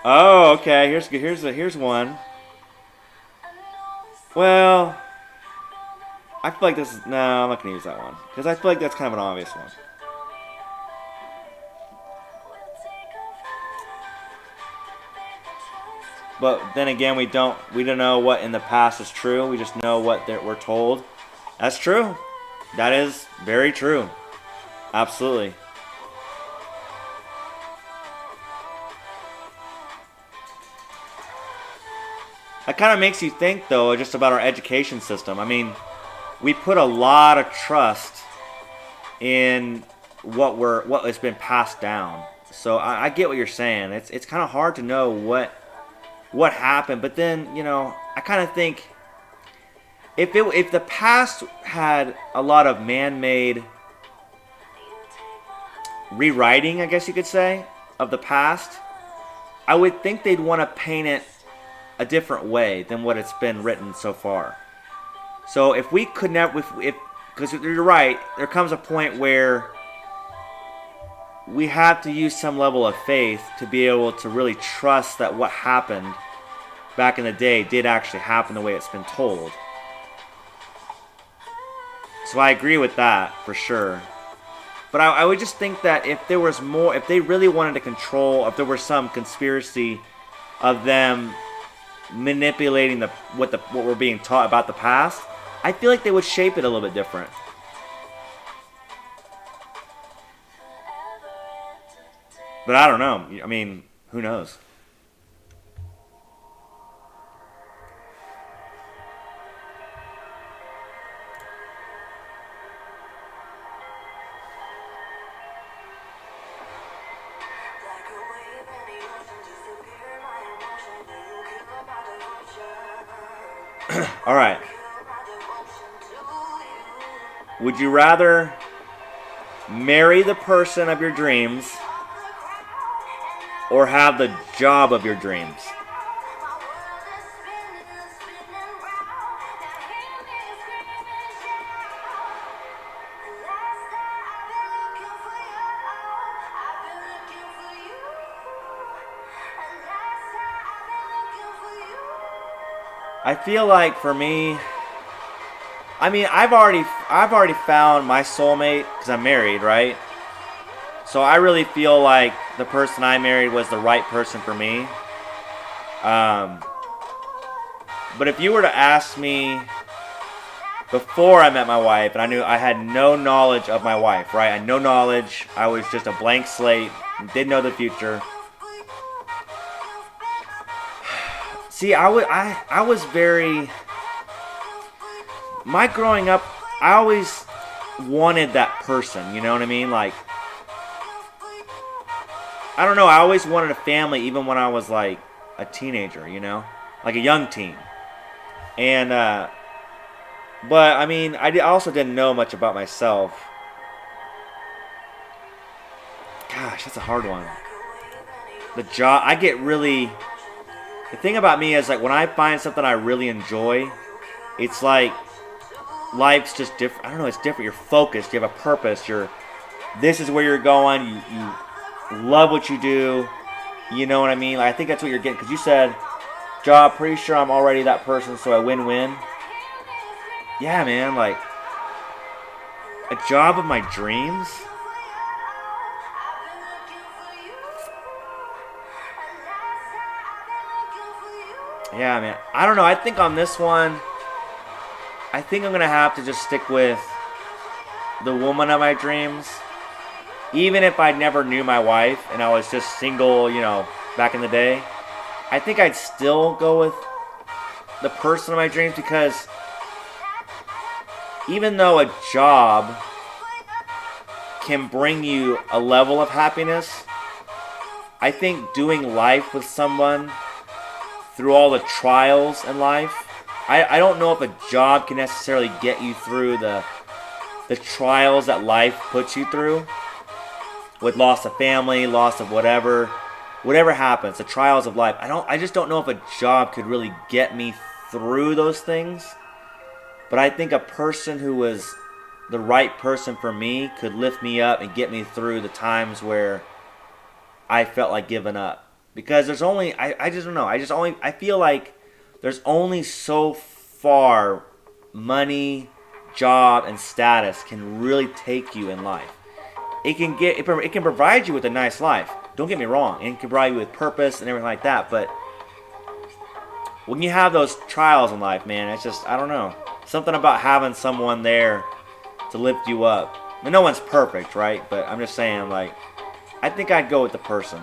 Oh, okay. Here's one. Well, I feel like this is... No, I'm not going to use that one. Because I feel like that's kind of an obvious one. But then again, we don't know what in the past is true. We just know what we're told. That's true. That is very true. Absolutely. That kind of makes you think, though, just about our education system. I mean, we put a lot of trust in what has been passed down. So I get what you're saying. It's kind of hard to know what happened, but then, you know, I kind of think if the past had a lot of man-made rewriting, I guess you could say, of the past, I would think they'd want to paint it a different way than what it's been written so far. So if we could never, because you're right, there comes a point where we have to use some level of faith to be able to really trust that what happened back in the day did actually happen the way it's been told. So I agree with that for sure. But I would just think that if there was more, if they really wanted to control, if there was some conspiracy of them manipulating what we're being taught about the past, I feel like they would shape it a little bit different. But I don't know. I mean, who knows? All right. Would you rather marry the person of your dreams or have the job of your dreams? I feel like for me, I mean, I've already found my soulmate because I'm married, right? So I really feel like the person I married was the right person for me. But if you were to ask me before I met my wife, and I had no knowledge of my wife, right? I had no knowledge. I was just a blank slate, didn't know the future. See, I was very... My growing up, I always wanted that person, you know what I mean? Like, I don't know, I always wanted a family even when I was like a teenager, you know? Like a young teen. And, but I mean, I also didn't know much about myself. Gosh, that's a hard one. The job, I get really... The thing about me is, like, when I find something I really enjoy, it's like life's just different. I don't know, it's different. You're focused. You have a purpose. This is where you're going. You love what you do. You know what I mean? Like, I think that's what you're getting. Because you said, job, pretty sure I'm already that person, so I win-win. Yeah, man, like, a job of my dreams? Yeah, man. I don't know. I think on this one, I think I'm going to have to just stick with the woman of my dreams. Even if I never knew my wife and I was just single, you know, back in the day, I think I'd still go with the person of my dreams because even though a job can bring you a level of happiness, I think doing life with someone through all the trials in life, I don't know if a job can necessarily get you through the trials that life puts you through, with loss of family, loss of whatever happens, the trials of life. I just don't know if a job could really get me through those things. But I think a person who was the right person for me could lift me up and get me through the times where I felt like giving up. Because there's only, I just don't know. I feel like there's only so far money, job, and status can really take you in life. It can provide you with a nice life. Don't get me wrong. It can provide you with purpose and everything like that. But when you have those trials in life, man, it's just, I don't know. Something about having someone there to lift you up. I mean, no one's perfect, right? But I'm just saying, like, I think I'd go with the person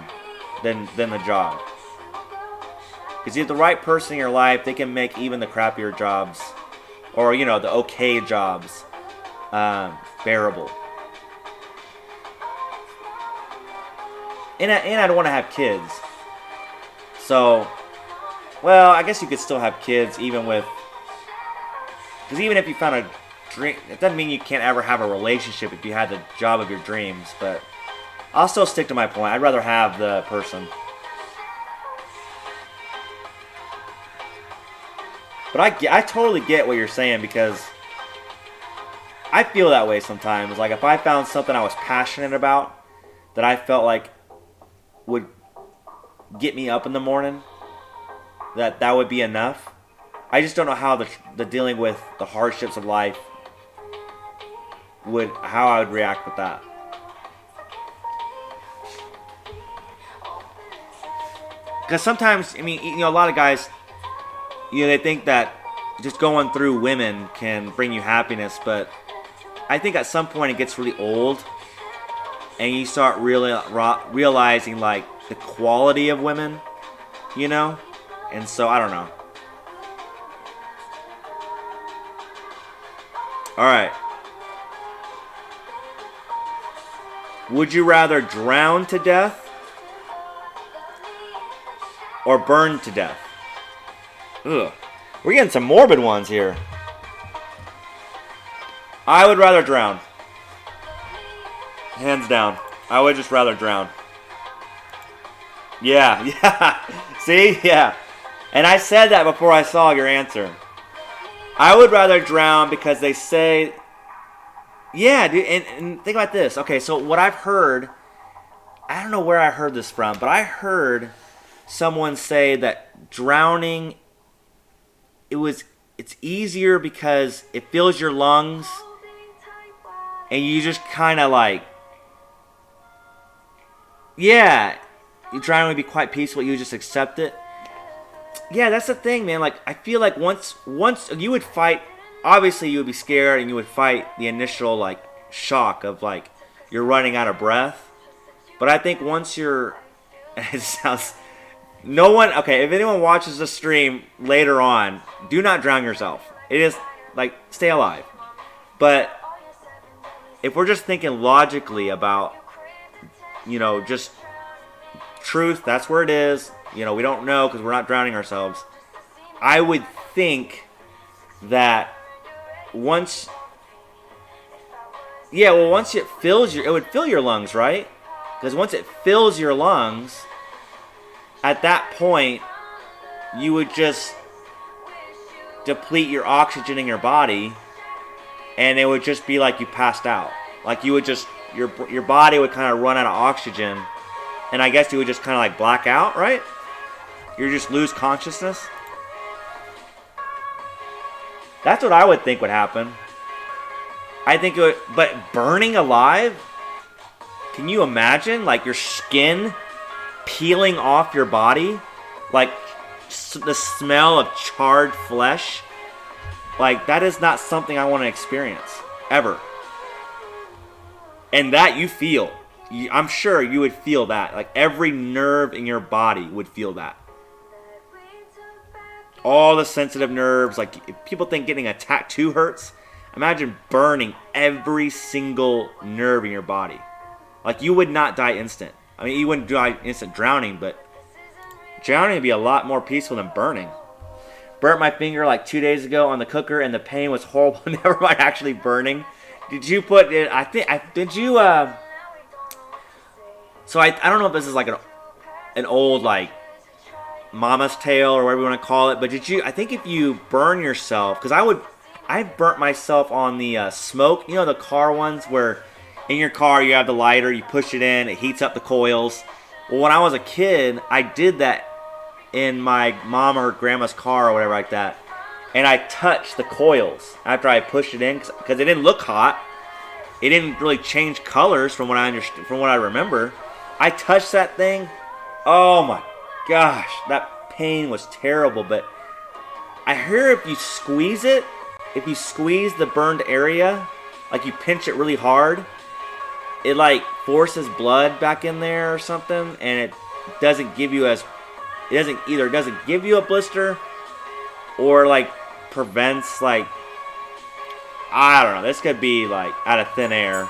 than the job. Because you have the right person in your life, they can make even the crappier jobs, or, you know, the okay jobs, bearable. And I don't want to have kids. So, well, I guess you could still have kids even with... Because even if you found a dream... It doesn't mean you can't ever have a relationship if you had the job of your dreams. But I'll still stick to my point. I'd rather have the person. But I totally get what you're saying, because I feel that way sometimes. Like, if I found something I was passionate about that I felt like would get me up in the morning, that would be enough. I just don't know how the dealing with the hardships of life how I would react with that. Because sometimes, I mean, you know, a lot of guys, you know, they think that just going through women can bring you happiness, but I think at some point it gets really old, and you start really realizing, like, the quality of women, you know? And so, I don't know. Alright. Would you rather drown to death or burn to death? Ugh. We're getting some morbid ones here. I would rather drown. Hands down. I would just rather drown. Yeah. See? Yeah. And I said that before I saw your answer. I would rather drown because they say... Yeah, dude, and think about this. Okay, so what I've heard... I don't know where I heard this from, but I heard someone say that drowning... It's easier because it fills your lungs, and you just kind of like... Yeah, you drowning would be quite peaceful. You just accept it. Yeah, that's the thing, man. Like, I feel like once you would fight, obviously you would be scared and you would fight the initial, like, shock of, like, you're running out of breath. But I think once you're, it sounds, no one, okay, if anyone watches the stream later on, do not drown yourself. It is, like, stay alive. But if we're just thinking logically about, you know, just truth, that's where it is. You know, we don't know because we're not drowning ourselves. I would think that once it would fill your lungs, right? Because once it fills your lungs, at that point, you would just deplete your oxygen in your body, and it would just be like you passed out. Like you would just, your body would kind of run out of oxygen, and I guess you would just kind of like black out, right? You just lose consciousness. That's what I would think would happen. I think it would, but burning alive? Can you imagine, like, your skin peeling off your body? Like, the smell of charred flesh? Like, that is not something I want to experience. Ever. And that you feel. I'm sure you would feel that. Like, every nerve in your body would feel that. All the sensitive nerves. Like, if people think getting a tattoo hurts, imagine burning every single nerve in your body. Like, you would not die instant. I mean, you wouldn't die instant drowning, but drowning would be a lot more peaceful than burning. Burnt my finger like 2 days ago on the cooker, and the pain was horrible. Never mind actually burning. Did you put it? So I don't know if this is like an old, like, Mama's Tale or whatever you want to call it, but I think if you burn yourself, because I've burnt myself on the smoke. You know the car ones where in your car you have the lighter, you push it in, it heats up the coils. Well, when I was a kid, I did that in my mom or grandma's car or whatever like that. And I touched the coils after I pushed it in because it didn't look hot. It didn't really change colors from what I understand, from what I remember. I touched that thing. Oh my gosh, that pain was terrible. But I hear if you squeeze it, if you squeeze the burned area, like you pinch it really hard, it like forces blood back in there or something, and it doesn't give you it doesn't give you a blister or like prevents like, I don't know. This could be like out of thin air,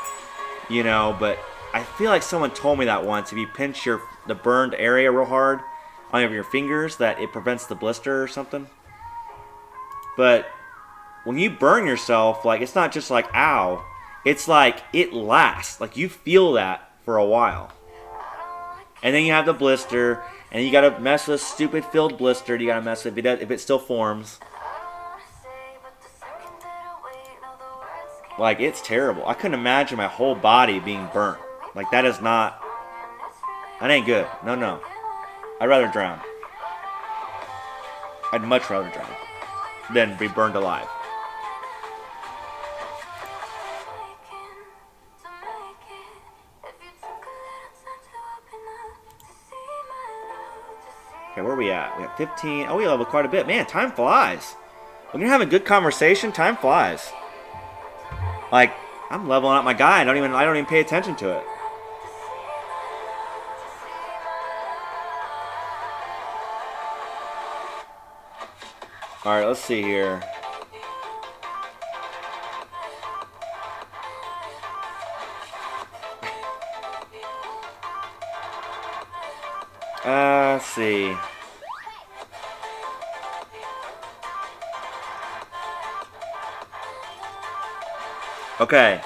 you know. But I feel like someone told me that once. If you pinch the burned area real hard on your fingers, that it prevents the blister or something. But when you burn yourself, like it's not just like ow. It's like it lasts. Like you feel that for a while, and then you have the blister, and you gotta mess with a stupid filled blister. You gotta mess with if it still forms. Like, it's terrible. I couldn't imagine my whole body being burnt. Like, that ain't good. No. I'd rather drown. I'd much rather drown than be burned alive. Okay, where are we at? We have 15. Oh, we leveled quite a bit. Man, time flies. When you're having good conversation, time flies. Like, I'm leveling up my guy. I don't even pay attention to it. All right, let's see here. Let's see. Okay.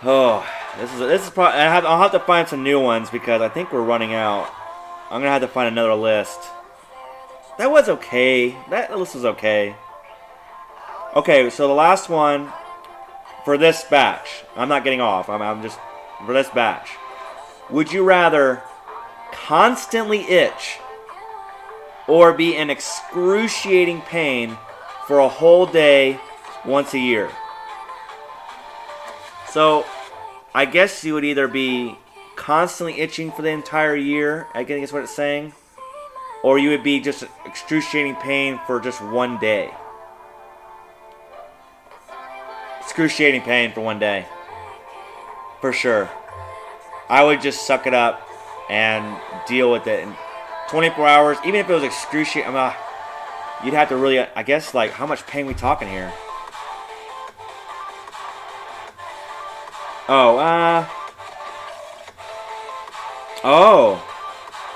Oh, this is probably. I'll have to find some new ones because I think we're running out. I'm gonna have to find another list. That was okay. That list was okay. Okay, so the last one for this batch. I'm not getting off. I'm just for this batch. Would you rather constantly itch or be in excruciating pain for a whole day once a year? So, I guess you would either be constantly itching for the entire year, I think is what it's saying, or you would be just excruciating pain for just one day. Excruciating pain for one day. For sure. I would just suck it up and deal with it in 24 hours, even if it was excruciating. You'd have to really, I guess, like, how much pain we talking here?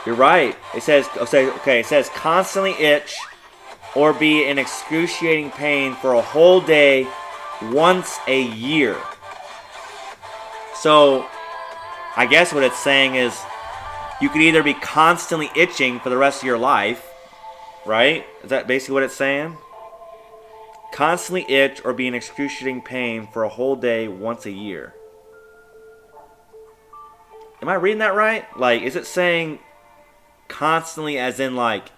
You're right. It says constantly itch or be in excruciating pain for a whole day once a year. So, I guess what it's saying is you could either be constantly itching for the rest of your life, right? Is that basically what it's saying? Constantly itch or be in excruciating pain for a whole day once a year. Am I reading that right? Like, is it saying constantly as in like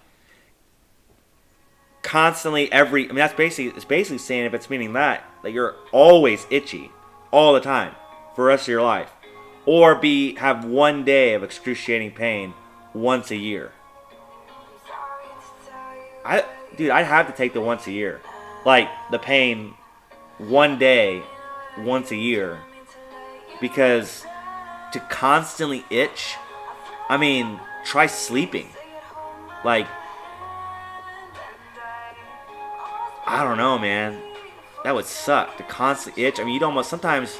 constantly every... I mean, it's basically saying, if it's meaning that you're always itchy all the time for the rest of your life. Or have one day of excruciating pain once a year. I'd have to take the once a year. Like, the pain one day once a year. Because to constantly itch, I mean, try sleeping. Like, I don't know, man. That would suck. To constantly itch. I mean, you'd almost sometimes...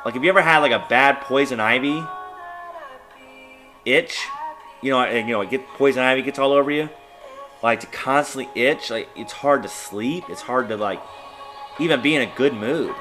Like, have you ever had, like, a bad poison ivy itch? Get poison ivy gets all over you. Like, to constantly itch, like, it's hard to sleep. It's hard to, like, even be in a good mood.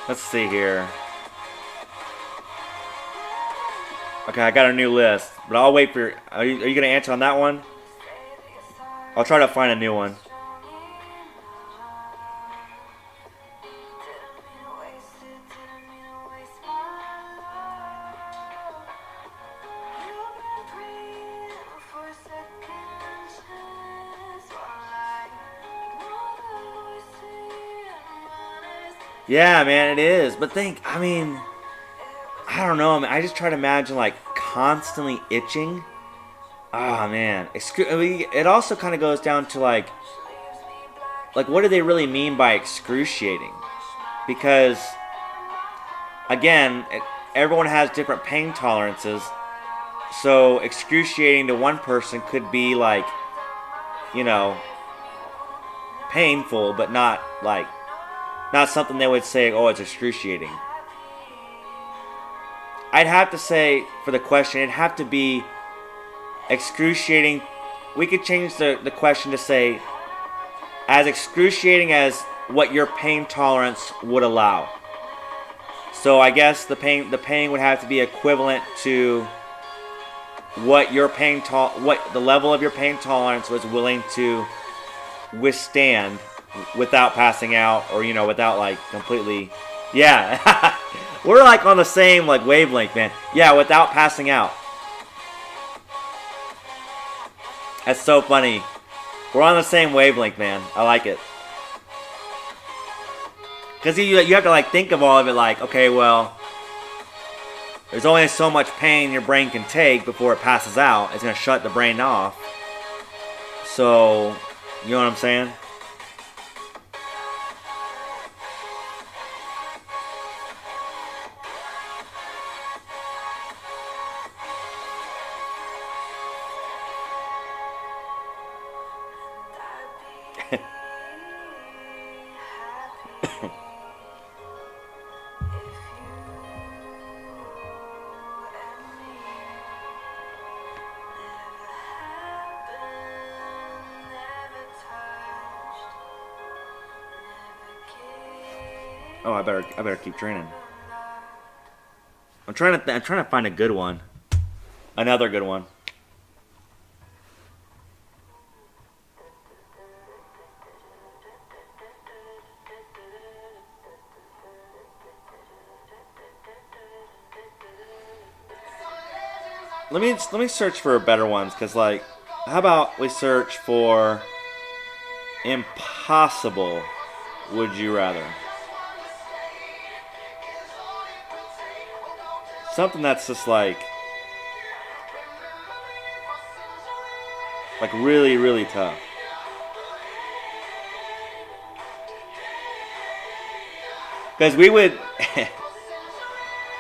Let's see here. Okay, I got a new list, but I'll wait for. Are you gonna answer on that one? I'll try to find a new one. Yeah, man, it is. But I mean, I don't know, man. I just try to imagine like constantly itching. Oh man, it also kind of goes down to like what do they really mean by excruciating? Because again, everyone has different pain tolerances. So excruciating to one person could be like, painful, but not something they would say, oh, it's excruciating. I'd have to say, for the question, it'd have to be excruciating. We could change the question to say, as excruciating as what your pain tolerance would allow. So I guess the pain would have to be equivalent to what the level of your pain tolerance was willing to withstand without passing out, or without like completely. Yeah. We're like on the same like wavelength, man. Yeah, without passing out. That's so funny. We're on the same wavelength, man. I like it. Because you have to like think of all of it like, okay, well, there's only so much pain your brain can take before it passes out. It's going to shut the brain off. So, you know what I'm saying? Oh, I better keep training. I'm trying to find a good one. Another good one. Let me search for better ones, cause like, how about we search for impossible would you rather? Something that's just like really, really tough. Because we would,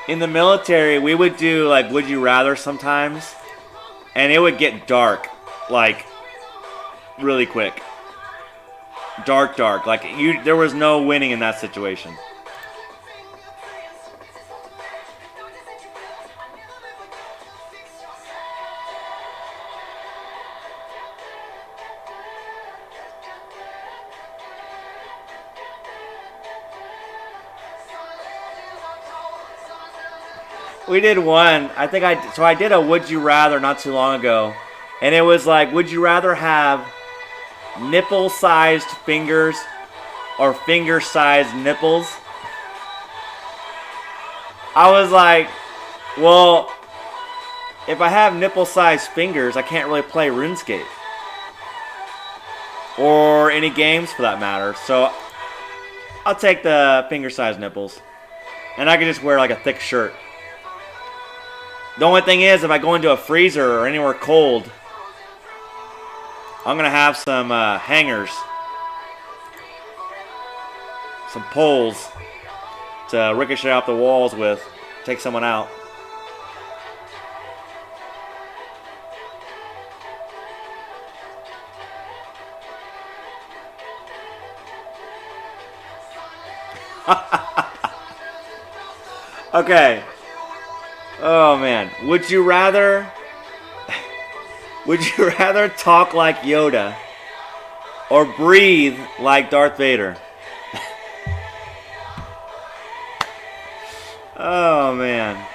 in the military, we would do like would you rather sometimes, and it would get dark, like really quick. Dark. Like there was no winning in that situation. We did one. I did a would you rather not too long ago, and it was like, would you rather have nipple-sized fingers or finger-sized nipples? I was like, well, if I have nipple-sized fingers, I can't really play Runescape or any games for that matter. So I'll take the finger-sized nipples, and I can just wear like a thick shirt. The only thing is, if I go into a freezer or anywhere cold, I'm going to have some hangers, some poles to ricochet off the walls with, take someone out. Okay. Oh man, would you rather talk like Yoda or breathe like Darth Vader? Oh man.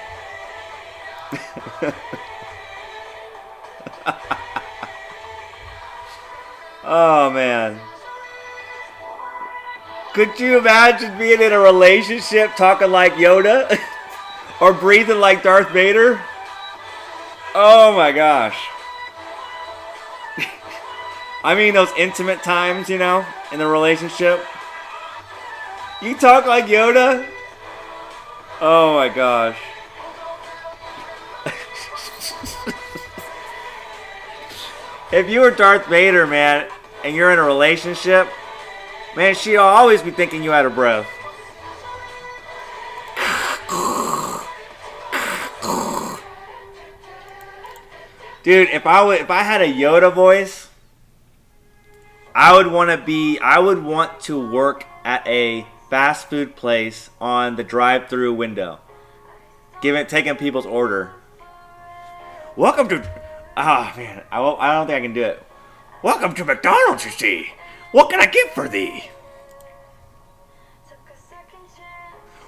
Oh man. Could you imagine being in a relationship talking like Yoda? Or breathing like Darth Vader? Oh my gosh. I mean those intimate times, you know, in the relationship. You talk like Yoda? Oh my gosh. If you were Darth Vader, man, and you're in a relationship, man, she'll always be thinking you out of breath. Dude, if I had a Yoda voice, I would want to work at a fast food place on the drive-through window, taking people's order. Welcome to, man, I don't think I can do it. Welcome to McDonald's, you see. What can I get for thee?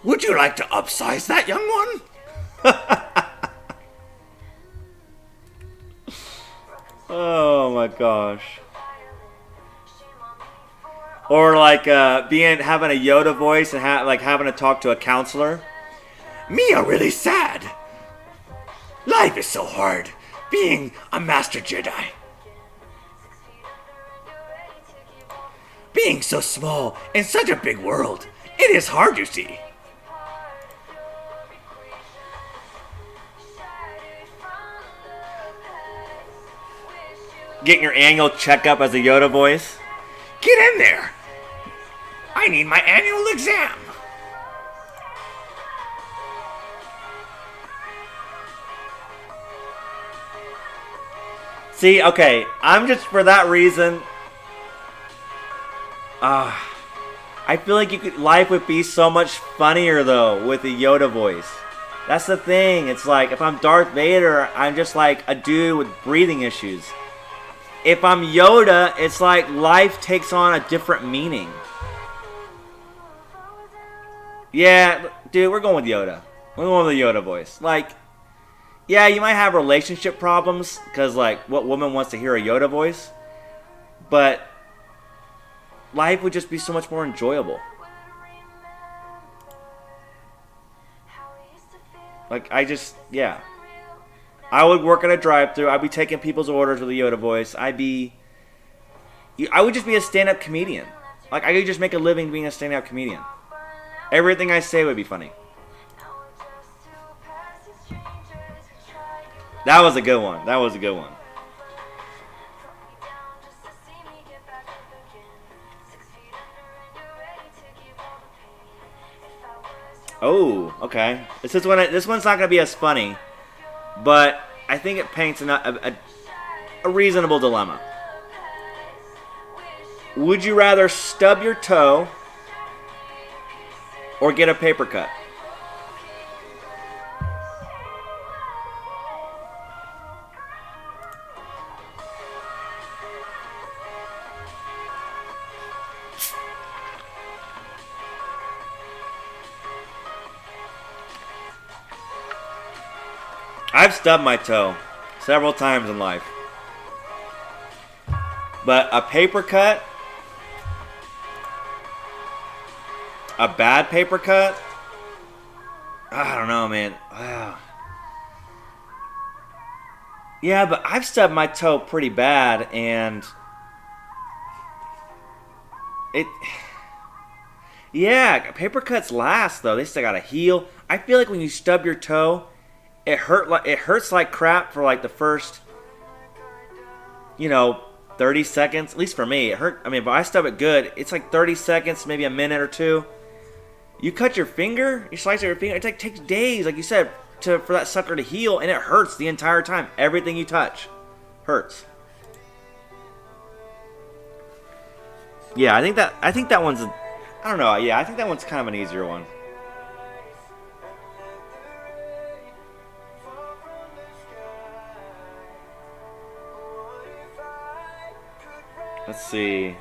Would you like to upsize that, young one? Oh my gosh. Or like having a Yoda voice and having to talk to a counselor. Me are really sad. Life is so hard being a Master Jedi. Being so small in such a big world, it is hard, you see. Getting your annual checkup as a Yoda voice. Get in there. I need my annual exam. See, okay, I'm just for that reason. I feel like life would be so much funnier though with a Yoda voice. That's the thing. It's like if I'm Darth Vader, I'm just like a dude with breathing issues. If I'm Yoda, it's like life takes on a different meaning. Yeah, dude, we're going with Yoda. We're going with the Yoda voice. Like, yeah, you might have relationship problems because, like, what woman wants to hear a Yoda voice? But life would just be so much more enjoyable. Like, yeah. I would work at a drive-thru. I'd be taking people's orders with a Yoda voice. I would just be a stand-up comedian. Like, I could just make a living being a stand-up comedian. Everything I say would be funny. That was a good one. That was a good one. Oh, okay. This one's not gonna be as funny, but I think it paints a reasonable dilemma. Would you rather stub your toe or get a paper cut? I've stubbed my toe several times in life. But a paper cut, a bad paper cut, I don't know, man. Wow. Yeah, but I've stubbed my toe pretty bad, and yeah, paper cuts last though. They still gotta heal. I feel like when you stub your toe, it hurts like crap for like the first, 30 seconds. At least for me, it hurt. I mean, if I stub it good, it's like 30 seconds, maybe a minute or two. You cut your finger, you slice your finger. It takes days, like you said, for that sucker to heal, and it hurts the entire time. Everything you touch hurts. Yeah, I think that one's. I don't know. Yeah, I think that one's kind of an easier one. Let's see.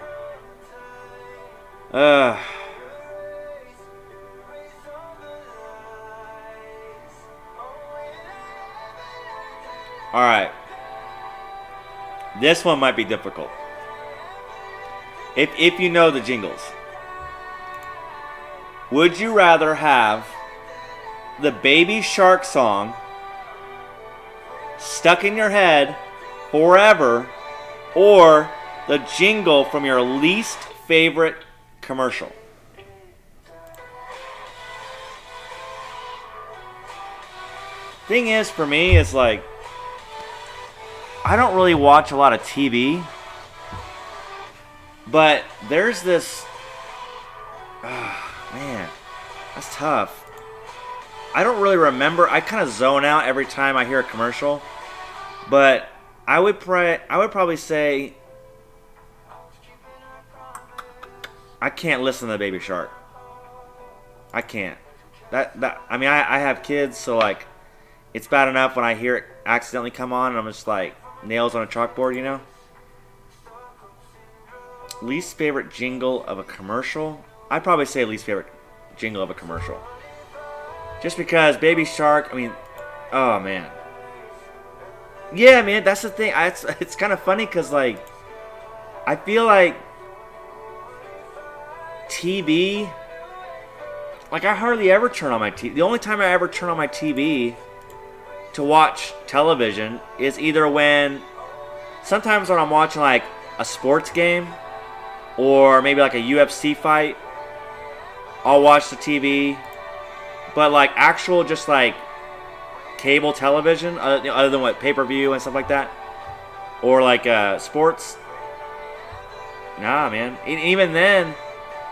All right. This one might be difficult. If you know the jingles. Would you rather have the Baby Shark song stuck in your head forever, or the jingle from your least favorite commercial? Thing is, for me, is like, I don't really watch a lot of TV, but there's this, man, that's tough. I don't really remember. I kind of zone out every time I hear a commercial, but I would probably say I can't listen to the Baby Shark. I can't. I mean, I have kids, so like, it's bad enough when I hear it accidentally come on and I'm just like nails on a chalkboard, you know? Least favorite jingle of a commercial? I'd probably say least favorite jingle of a commercial. Just because Baby Shark, I mean, oh man. Yeah, man, that's the thing. It's kind of funny because, like, I feel like TV, like, I hardly ever turn on my TV. The only time I ever turn on my TV to watch television is either sometimes when I'm watching, like, a sports game or maybe, like, a UFC fight, I'll watch the TV. But, like, actual just, like, cable television, other than what, pay-per-view and stuff like that, or like sports, nah, man. Even then,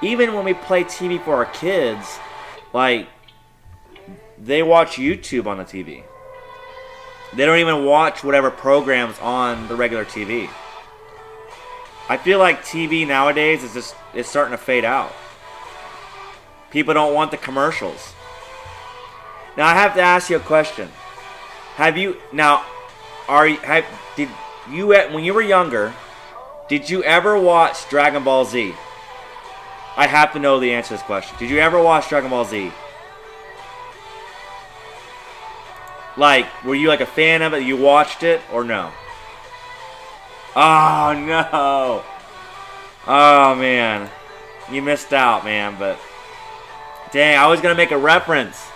even when we play TV for our kids, like, they watch YouTube on the TV. They don't even watch whatever programs on the regular TV. I feel like TV nowadays is starting to fade out. People don't want the commercials. Now I have to ask you a question. When you were younger, did you ever watch Dragon Ball Z? I have to know the answer to this question. Did you ever watch Dragon Ball Z? Like, were you like a fan of it? You watched it or no? Oh no. Oh man. You missed out, man, but dang, I was gonna make a reference.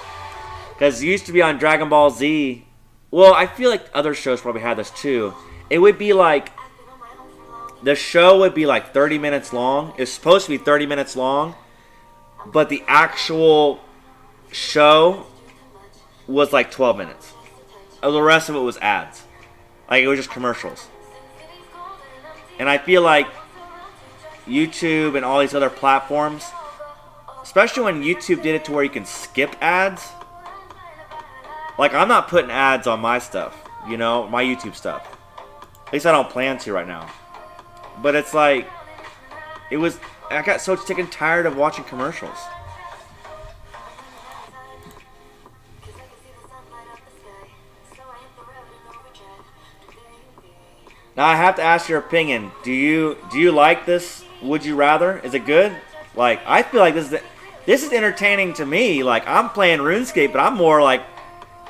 Because it used to be on Dragon Ball Z. Well, I feel like other shows probably had this too. It would be like, the show would be like 30 minutes long. It's supposed to be 30 minutes long. But the actual show was like 12 minutes. The rest of it was ads. Like, it was just commercials. And I feel like YouTube and all these other platforms, especially when YouTube did it to where you can skip ads. Like, I'm not putting ads on my stuff, you know, my YouTube stuff. At least I don't plan to right now. But it's like, I got so sick and tired of watching commercials. Now I have to ask your opinion. Do you like this? Would you rather? Is it good? Like, I feel like this is entertaining to me. Like, I'm playing RuneScape, but I'm more like,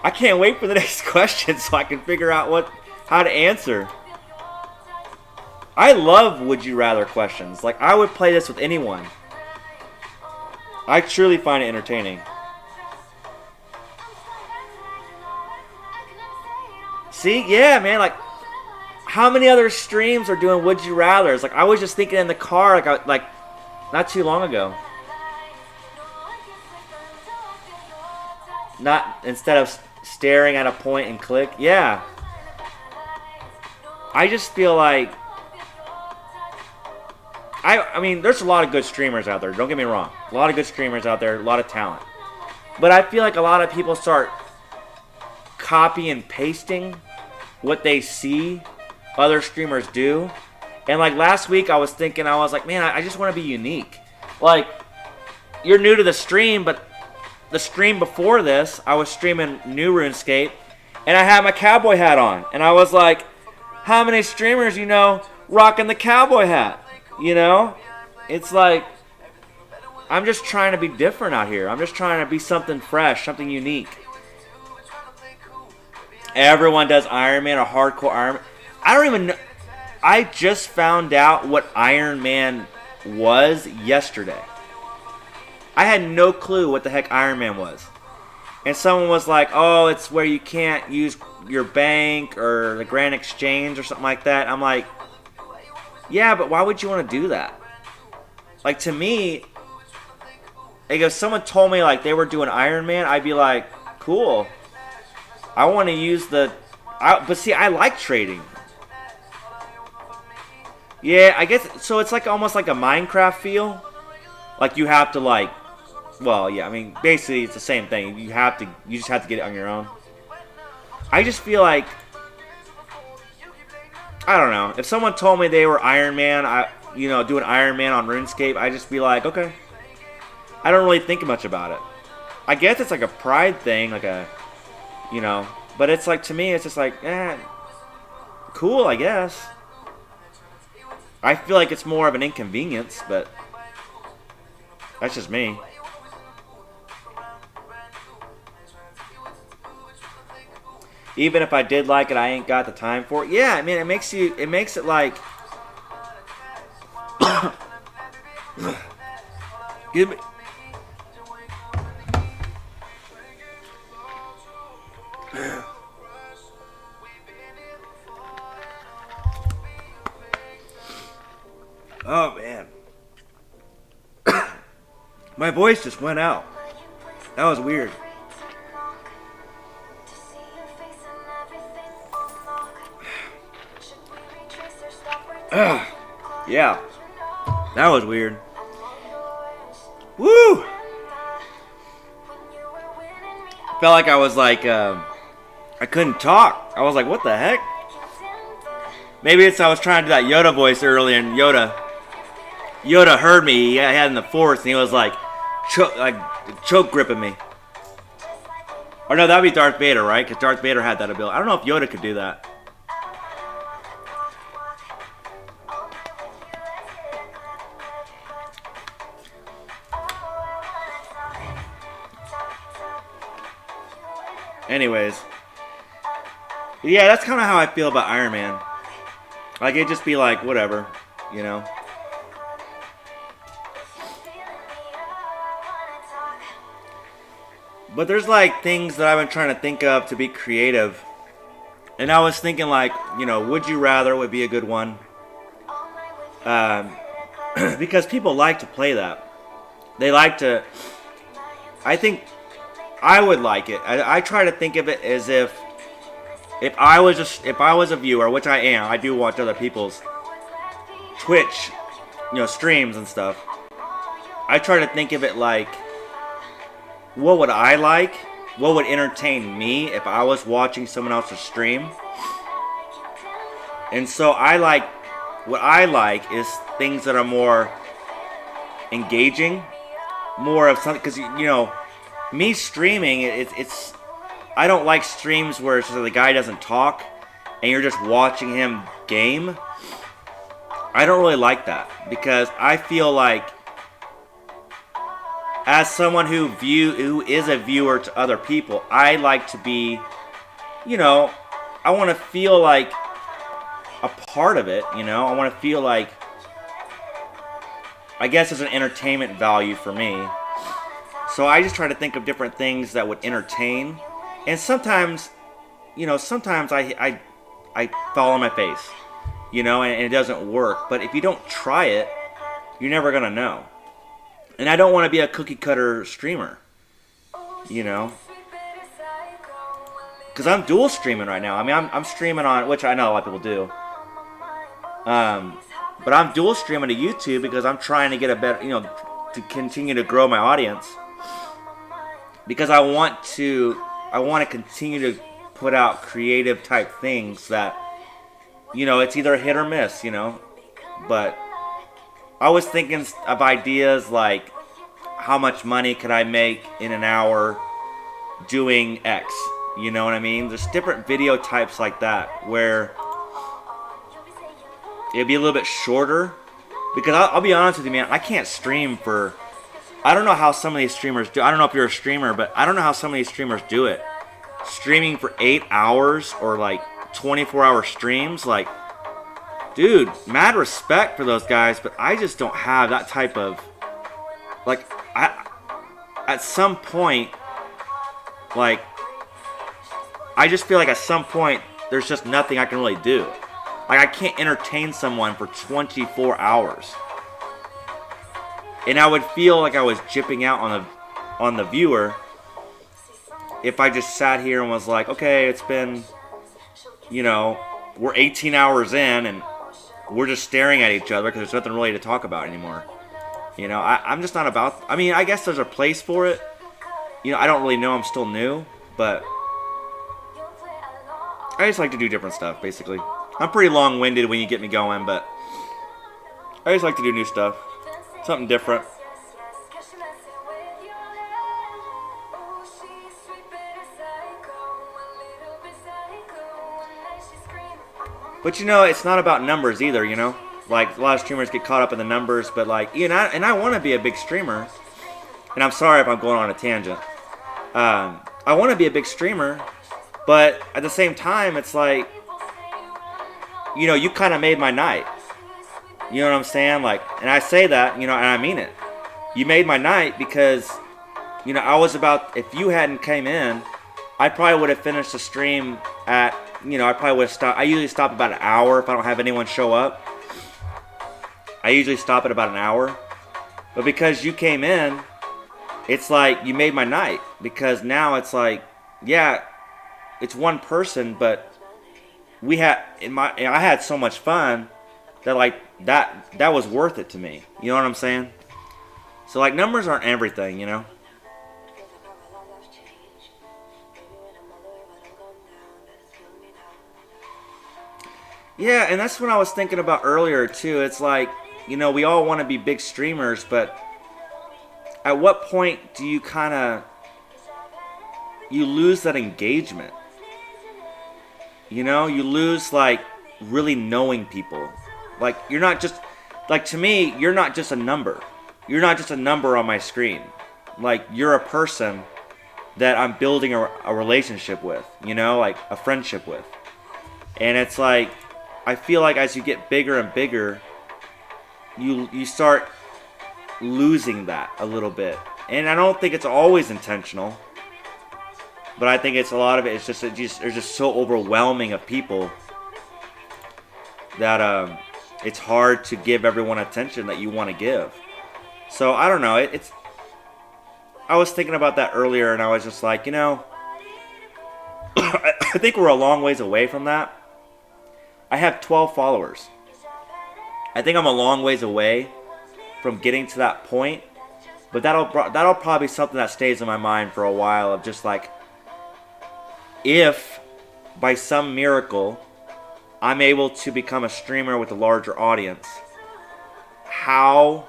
I can't wait for the next question so I can figure out how to answer. I love would you rather questions. Like, I would play this with anyone. I truly find it entertaining. See? Yeah, man, like, how many other streams are doing would you rather? Like, I was just thinking in the car, like not too long ago. Not instead of staring at a point and click. Yeah. I just feel like, I mean, there's a lot of good streamers out there. Don't get me wrong. A lot of good streamers out there. A lot of talent. But I feel like a lot of people start copy and pasting what they see other streamers do. And like last week I was like, man, I just want to be unique. Like, you're new to the stream, but the stream before this, I was streaming new RuneScape, and I had my cowboy hat on. And I was like, how many streamers, you know, rocking the cowboy hat? You know? It's like, I'm just trying to be different out here. I'm just trying to be something fresh, something unique. Everyone does Iron Man or hardcore Iron Man. I don't even know. I just found out what Iron Man was yesterday. I had no clue what the heck Iron Man was. And someone was like, oh, it's where you can't use your bank or the Grand Exchange or something like that. I'm like, yeah, but why would you want to do that? Like, to me, like, if someone told me, like, they were doing Iron Man, I'd be like, cool. I want to use but see, I like trading. Yeah, I guess, so it's like almost like a Minecraft feel. Like, you have to, like, well, yeah, I mean, basically it's the same thing. You just have to get it on your own. I just feel like, I don't know. If someone told me they were Iron Man, doing Iron Man on RuneScape, I'd just be like, okay. I don't really think much about it. I guess it's like a pride thing, like a, but it's like, to me, it's just like, cool, I guess. I feel like it's more of an inconvenience, but that's just me. Even if I did like it, I ain't got the time for it. Yeah, I mean, it makes it like, give me. Oh man, my voice just went out. That was weird. Yeah, that was weird. Woo! Felt like I was like, I couldn't talk. I was like, what the heck? Maybe I was trying to do that Yoda voice earlier, and Yoda heard me. He had in the Force, and he was like choke gripping me. Or no, that'd be Darth Vader, right? Because Darth Vader had that ability. I don't know if Yoda could do that. Anyways, yeah, that's kind of how I feel about Iron Man. Like, it'd just be like, whatever, But there's like things that I've been trying to think of to be creative. And I was thinking like, Would You Rather would be a good one. Because people like to play that. They like to, I think I would like it. I try to think of it as if I was a viewer, which I am. I do watch other people's Twitch, streams and stuff. I try to think of it like, what would I like? What would entertain me if I was watching someone else's stream? And so what I like is things that are more engaging, more of something, because me streaming, it's I don't like streams where it's just the guy doesn't talk and you're just watching him game. I don't really like that, because I feel like, as someone who is a viewer to other people, I like to be, I want to feel like a part of it, I want to feel like, I guess there's an entertainment value for me. So I just try to think of different things that would entertain. And sometimes, I fall on my face, and it doesn't work. But if you don't try it, you're never going to know. And I don't want to be a cookie cutter streamer, because I'm dual streaming right now. I mean, I'm streaming on, which I know a lot of people do. But I'm dual streaming to YouTube because I'm trying to get a better, to continue to grow my audience. Because I want to continue to put out creative type things that, it's either a hit or miss, But I was thinking of ideas like, how much money could I make in an hour doing X? You know what I mean? There's different video types like that where it'd be a little bit shorter. Because I'll be honest with you, man, I can't stream for, I don't know how some of these streamers do. I don't know if you're a streamer, but I don't know how some of these streamers do it. streaming for 8 hours or like 24-hour streams, like, dude, mad respect for those guys, but I just don't have that type of, like, at some point, like, I just feel like at some point there's just nothing I can really do. Like, I can't entertain someone for 24 hours. And I would feel like I was jipping out on the viewer if I just sat here and was like, okay, it's been, we're 18 hours in and we're just staring at each other because there's nothing really to talk about anymore. I'm just not about, I guess there's a place for it. I don't really know, I'm still new, but I just like to do different stuff, basically. I'm pretty long-winded when you get me going, but I just like to do new stuff. Something different. But it's not about numbers either, Like, a lot of streamers get caught up in the numbers, but like, and I want to be a big streamer. And I'm sorry if I'm going on a tangent. I want to be a big streamer, but at the same time, it's like, you kind of made my night. You know what I'm saying? Like, and I say that, and I mean it. You made my night because, I was about, if you hadn't came in, I probably would have finished the stream at, I probably would have stopped. I usually stop about an hour if I don't have anyone show up. I usually stop at about an hour. But because you came in, it's like you made my night. Because now it's like, yeah, it's one person, but I had so much fun that like that was worth it to me. You know what I'm saying? So like, numbers aren't everything, Yeah, and that's what I was thinking about earlier too. It's like, we all want to be big streamers, but at what point do you you lose that engagement? You lose like really knowing people. Like, you're not just, like, to me, you're not just a number. You're not just a number on my screen. Like, you're a person that I'm building a relationship with, like a friendship with. And it's like, I feel like as you get bigger and bigger, you start losing that a little bit. And I don't think it's always intentional, but I think it's a lot of it. It's just there's just so overwhelming of people that it's hard to give everyone attention that you want to give. So I don't know. I was thinking about that earlier, and I was just like, I think we're a long ways away from that. I have 12 followers. I think I'm a long ways away from getting to that point, but that'll probably be something that stays in my mind for a while, of just like, if by some miracle I'm able to become a streamer with a larger audience, how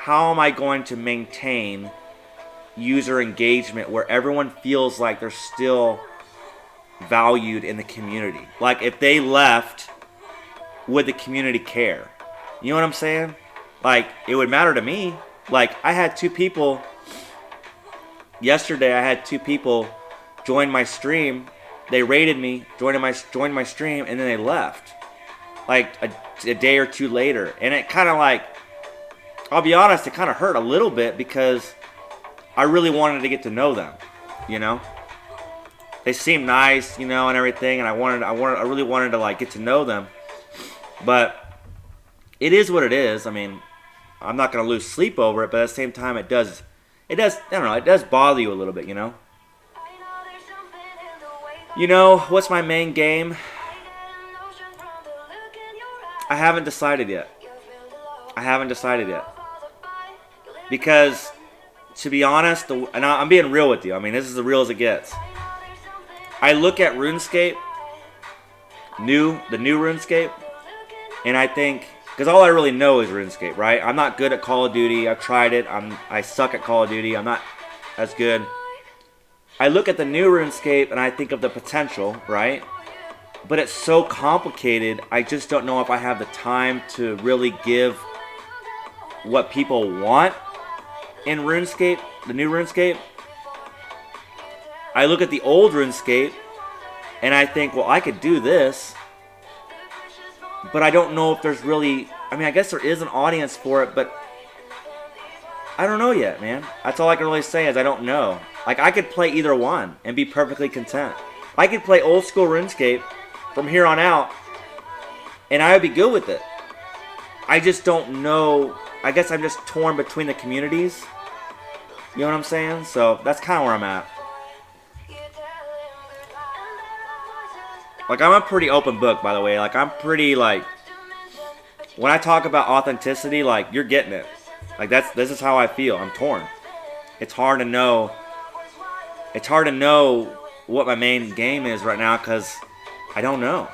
am I going to maintain user engagement where everyone feels like they're still valued in the community? Like, if they left, would the community care? You know what I'm saying? Like, it would matter to me. Like, I had 2 people yesterday. I had 2 people join my stream. They rated me, joined my stream, and then they left. Like a day or 2 later, and it kind of like, I'll be honest, it kind of hurt a little bit because I really wanted to get to know them. They seemed nice, and everything, and I really wanted to like get to know them. But it is what it is. I mean, I'm not gonna lose sleep over it, but at the same time, it does. I don't know. It does bother you a little bit, What's my main game? I haven't decided yet. Because, to be honest, and I'm being real with you. I mean, this is as real as it gets. I look at Runescape, the new Runescape, and I think, because all I really know is Runescape, right? I'm not good at Call of Duty. I've tried it. I suck at Call of Duty. I'm not as good. I look at the new RuneScape and I think of the potential, right? But it's so complicated, I just don't know if I have the time to really give what people want in RuneScape, the new RuneScape. I look at the old RuneScape and I think, well, I could do this, but I don't know if there's really, I mean, I guess there is an audience for it, but I don't know yet, man. That's all I can really say is I don't know. Like, I could play either one and be perfectly content. I could play old school RuneScape from here on out, and I would be good with it. I just don't know. I guess I'm just torn between the communities. You know what I'm saying? So that's kind of where I'm at. Like, I'm a pretty open book, by the way. Like, I'm pretty, like, when I talk about authenticity, like, you're getting it. Like, this is how I feel. I'm torn. It's hard to know. It's hard to know what my main game is right now because I don't know.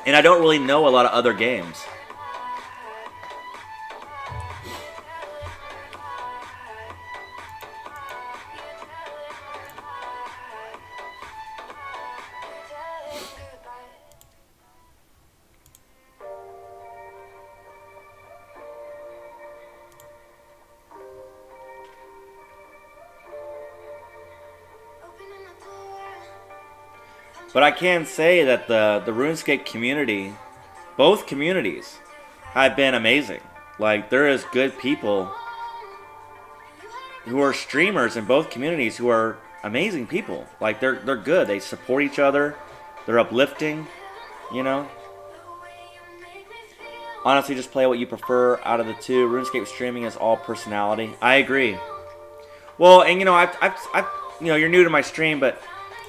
And I don't really know a lot of other games. But I can say that the RuneScape community, both communities, have been amazing. Like, there is good people who are streamers in both communities who are amazing people. Like, they're good. They support each other. They're uplifting, you know. Honestly, just play what you prefer out of the two. RuneScape streaming is all personality. I agree. Well, and you know, I've you know, you're new to my stream, but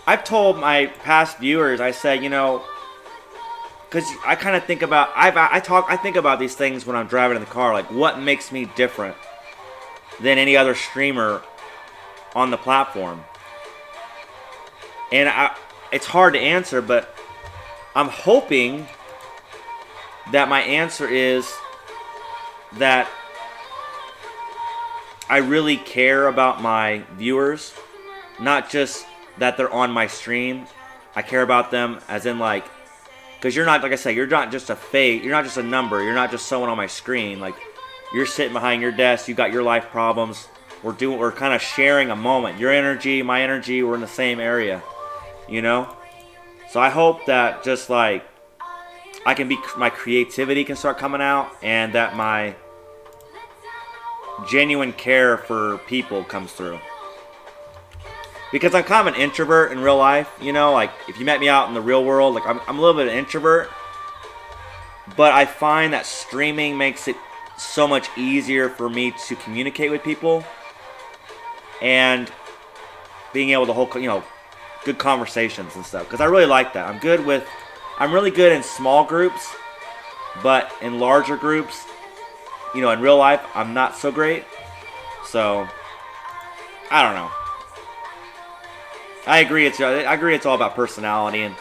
I've told my past viewers, I said, you know, because I kind of think about, I think about these things when I'm driving in the car, like what makes me different than any other streamer on the platform. And it's hard to answer, but I'm hoping that my answer is that I really care about my viewers, not just that they're on my stream. I care about them as in, like, because you're not, like I said, you're not just a fake, you're not just a number, you're not just someone on my screen. Like, you're sitting behind your desk, you got your life problems. We're kind of sharing a moment. Your energy, my energy, we're in the same area, you know. So I hope that just like my creativity can start coming out, and that my genuine care for people comes through. Because I'm kind of an introvert in real life, you know, like if you met me out in the real world, like I'm a little bit of an introvert, but I find that streaming makes it so much easier for me to communicate with people and being able to hold, you know, good conversations and stuff. Because I really like that. I'm really good in small groups, but in larger groups, you know, in real life, I'm not so great. So, I don't know. I agree it's all about personality, and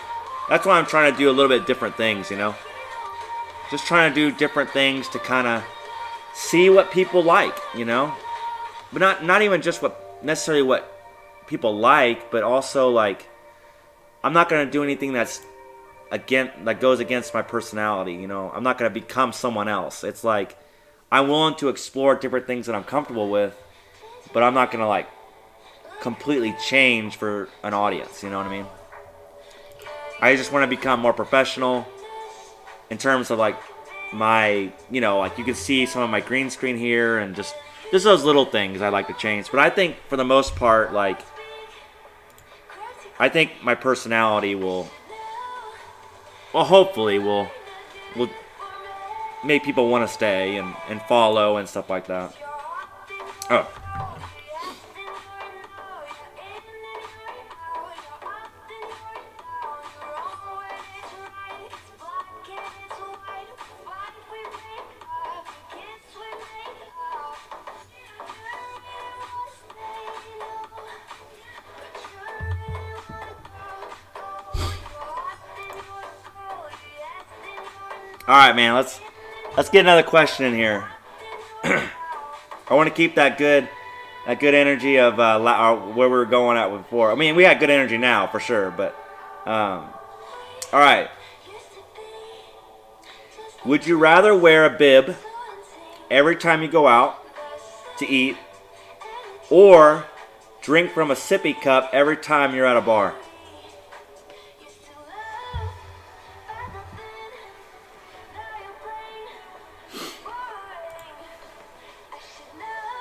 that's why I'm trying to do a little bit different things, you know. Just trying to do different things to kind of see what people like, you know. But not even just necessarily what people like, but also like I'm not going to do anything that goes against my personality, you know. I'm not going to become someone else. It's like I'm willing to explore different things that I'm comfortable with, but I'm not going to like completely change for an audience, you know what I mean? I just want to become more professional in terms of like my, you know, like you can see some of my green screen here and just those little things I'd like to change. But I think for the most part, like, I think my personality will hopefully will make people want to stay and follow and stuff like that. Oh. All right, man. Let's get another question in here. I want to keep that good that good energy of where we were going at before. I mean, we had good energy now for sure, but all right. Would you rather wear a bib every time you go out to eat, or drink from a sippy cup every time you're at a bar?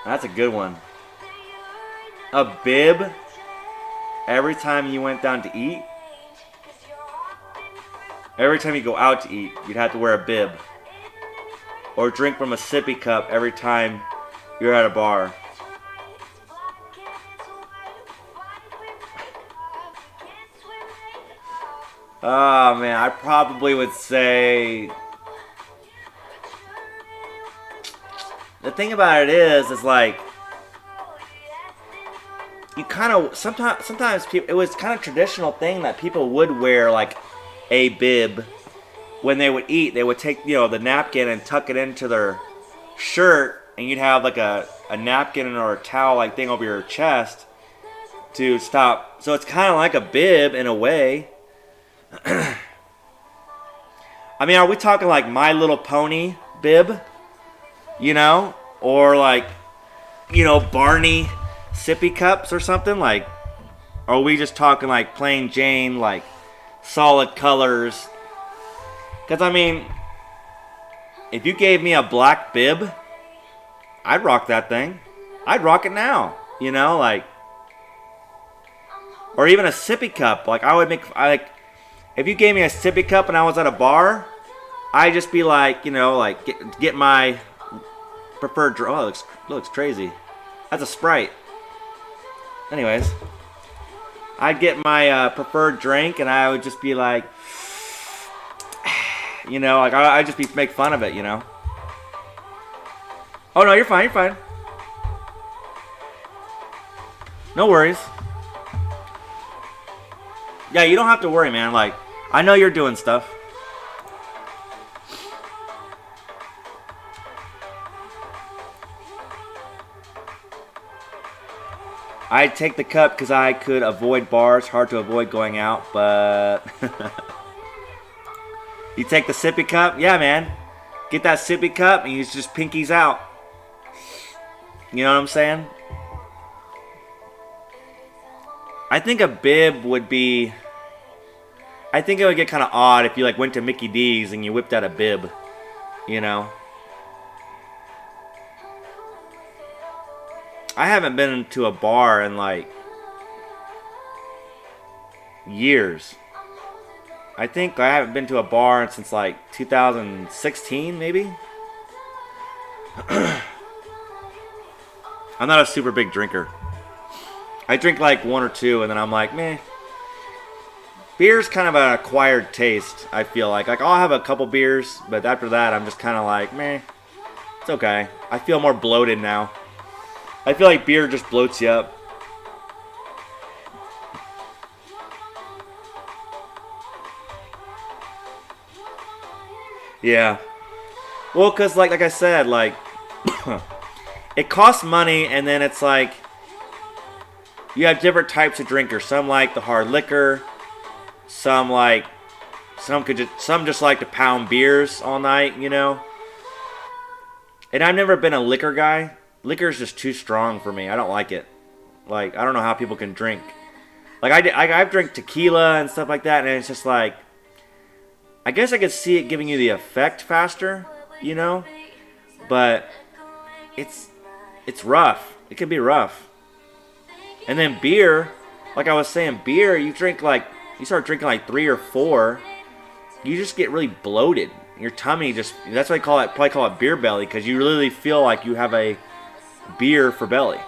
That's a good one. A bib every time you went down to eat? Every time you go out to eat, you'd have to wear a bib. Or drink from a sippy cup every time you're at a bar. Oh man, I probably would say... The thing about it is like... You kind of... Sometimes people, it was kind of traditional thing that people would wear like a bib when they would eat. They would take, the napkin and tuck it into their shirt, and you'd have like a napkin or a towel like thing over your chest to stop. So it's kind of like a bib in a way. I mean, are we talking like My Little Pony bib? Or like, Barney sippy cups or something? Like, are we just talking like plain Jane, like solid colors? Because, I mean, if you gave me a black bib, I'd rock that thing. I'd rock it now, like, or even a sippy cup. Like, if you gave me a sippy cup and I was at a bar, I'd just be like, get my preferred drink. Oh, it looks crazy. That's a Sprite. Anyways, I'd get my preferred drink, and I would just be like, like I'd just make fun of it, Oh no, you're fine. No worries. Yeah, you don't have to worry, man. Like, I know you're doing stuff. I'd take the cup because I could avoid bars. Hard to avoid going out, but... You take the sippy cup? Yeah, man. Get that sippy cup and you just pinkies out. You know what I'm saying? I think a bib would be... I think it would get kind of odd if you like went to Mickey D's and you whipped out a bib. I haven't been to a bar in like years. I think I haven't been to a bar since like 2016, maybe. I'm not a super big drinker. I drink like one or two, and then I'm like, meh. Beer's kind of an acquired taste, I feel like. Like, I'll have a couple beers, but after that, I'm just kind of like, meh. It's okay. I feel more bloated now. I feel like beer just bloats you up. Yeah. Well, because like I said, like, it costs money, and then it's like, you have different types of drinkers. Some like the hard liquor. Some just like to pound beers all night, And I've never been a liquor guy. Liquor is just too strong for me. I don't like it. Like, I don't know how people can drink. Like, I've drank tequila and stuff like that, and it's just like, I guess I could see it giving you the effect faster, But it's rough. It can be rough. And then beer, like I was saying, beer, you start drinking like 3 or 4, you just get really bloated. Your tummy that's why probably call it beer belly, because you really feel like you have a beer for belly.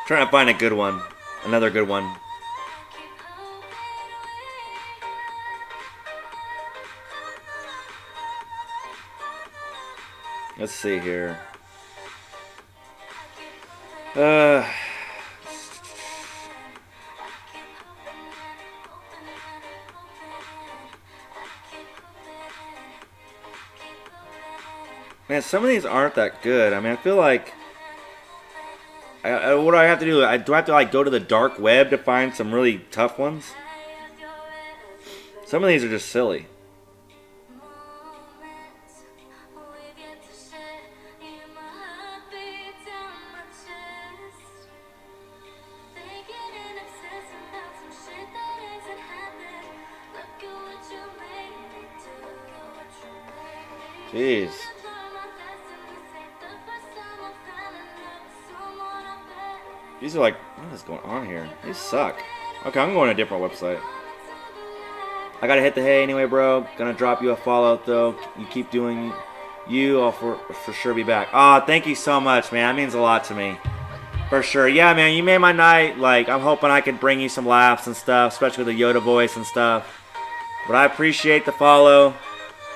Trying to find a good one. Another good one. Let's see here. Uh, Man, some of these aren't that good. I mean, I feel like what do I have to do? Do I have to like go to the dark web to find some really tough ones? Some of these are just silly. Jeez. These are like, what is going on here? These suck. Okay, I'm going to a different website. I gotta hit the hay anyway, bro. Gonna drop you a follow though. You keep doing you. I'll for sure be back. Ah, thank you so much, man. That means a lot to me. For sure. Yeah, man, you made my night. Like, I'm hoping I could bring you some laughs and stuff, especially with the Yoda voice and stuff. But I appreciate the follow.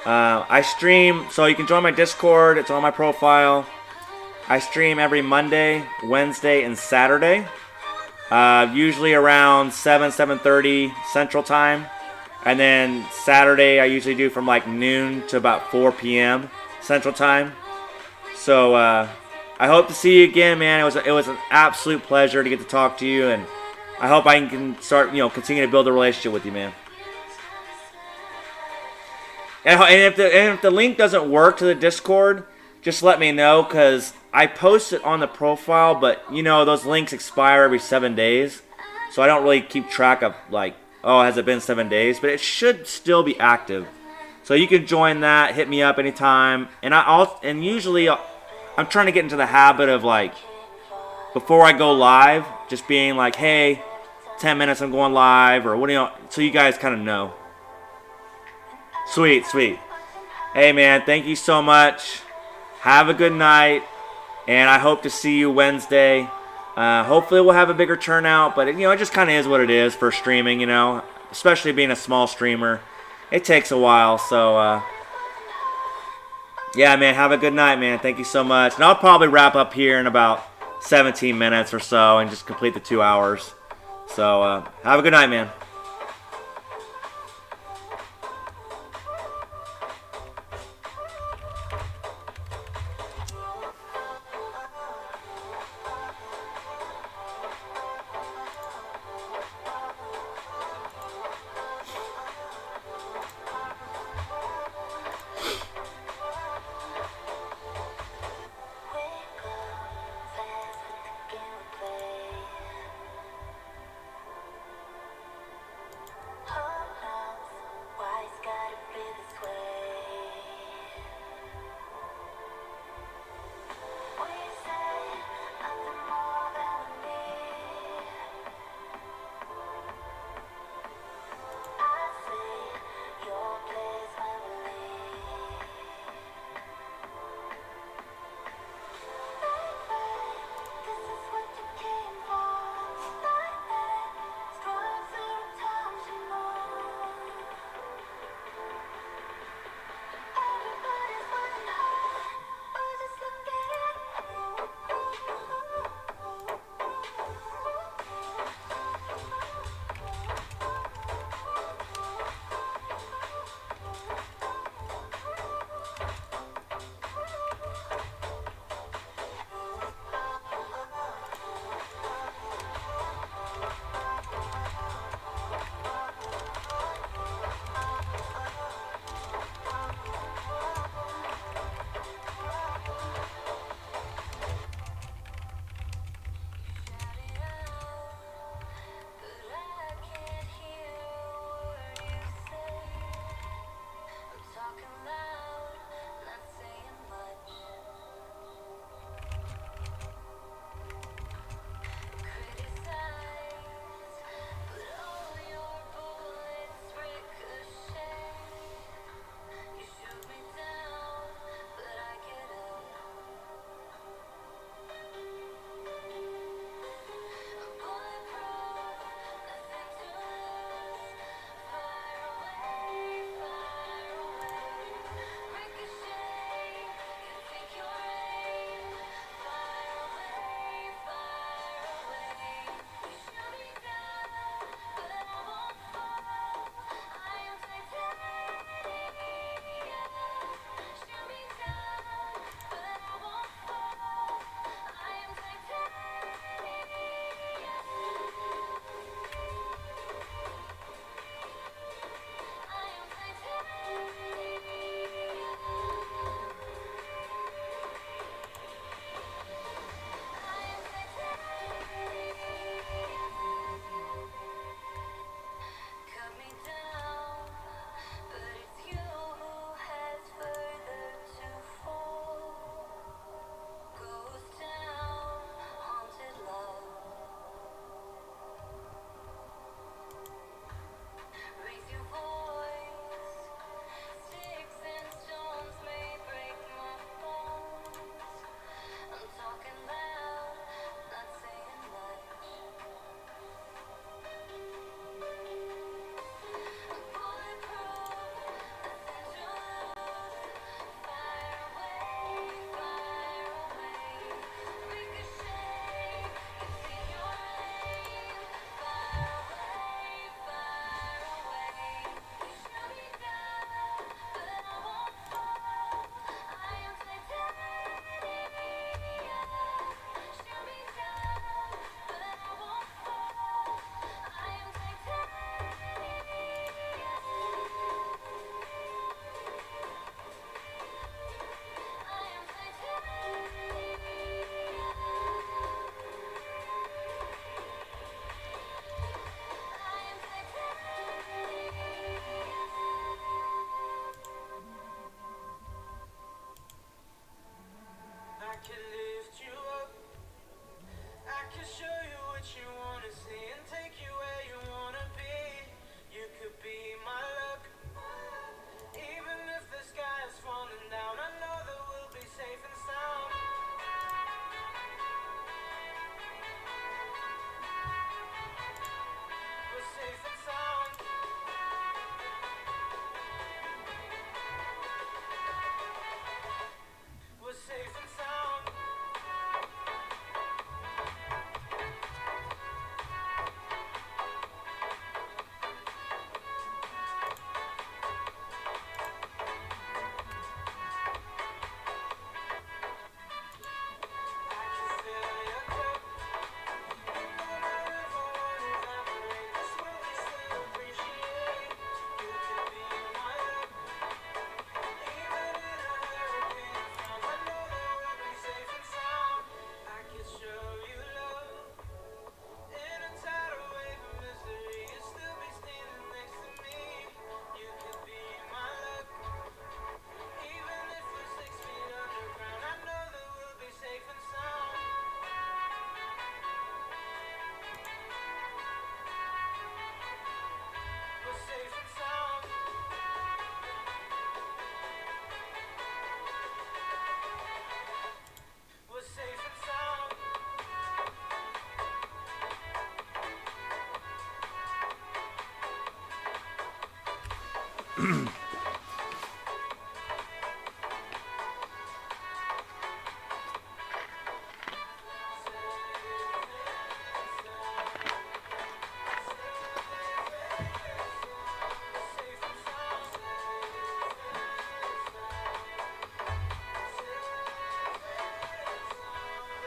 I stream, so you can join my Discord. It's on my profile. I stream every Monday, Wednesday, and Saturday. Usually around 7:30 Central Time. And then Saturday I usually do from like noon to about 4 p.m. Central Time. So I hope to see you again, man. It was an absolute pleasure to get to talk to you, and I hope I can start, continue to build a relationship with you, man. And if the link doesn't work to the Discord, just let me know, because I post it on the profile, but those links expire every 7 days, so I don't really keep track of like, oh, has it been 7 days? But it should still be active, so you can join that. Hit me up anytime, and usually I'm trying to get into the habit of like, before I go live, just being like, hey, 10 minutes I'm going live, or what so you guys kind of know. Sweet. Hey, man, thank you so much. Have a good night, and I hope to see you Wednesday. Hopefully we'll have a bigger turnout, but it just kind of is what it is for streaming, especially being a small streamer. It takes a while, so yeah, man, have a good night, man. Thank you so much. And I'll probably wrap up here in about 17 minutes or so and just complete the 2 hours. So have a good night, man.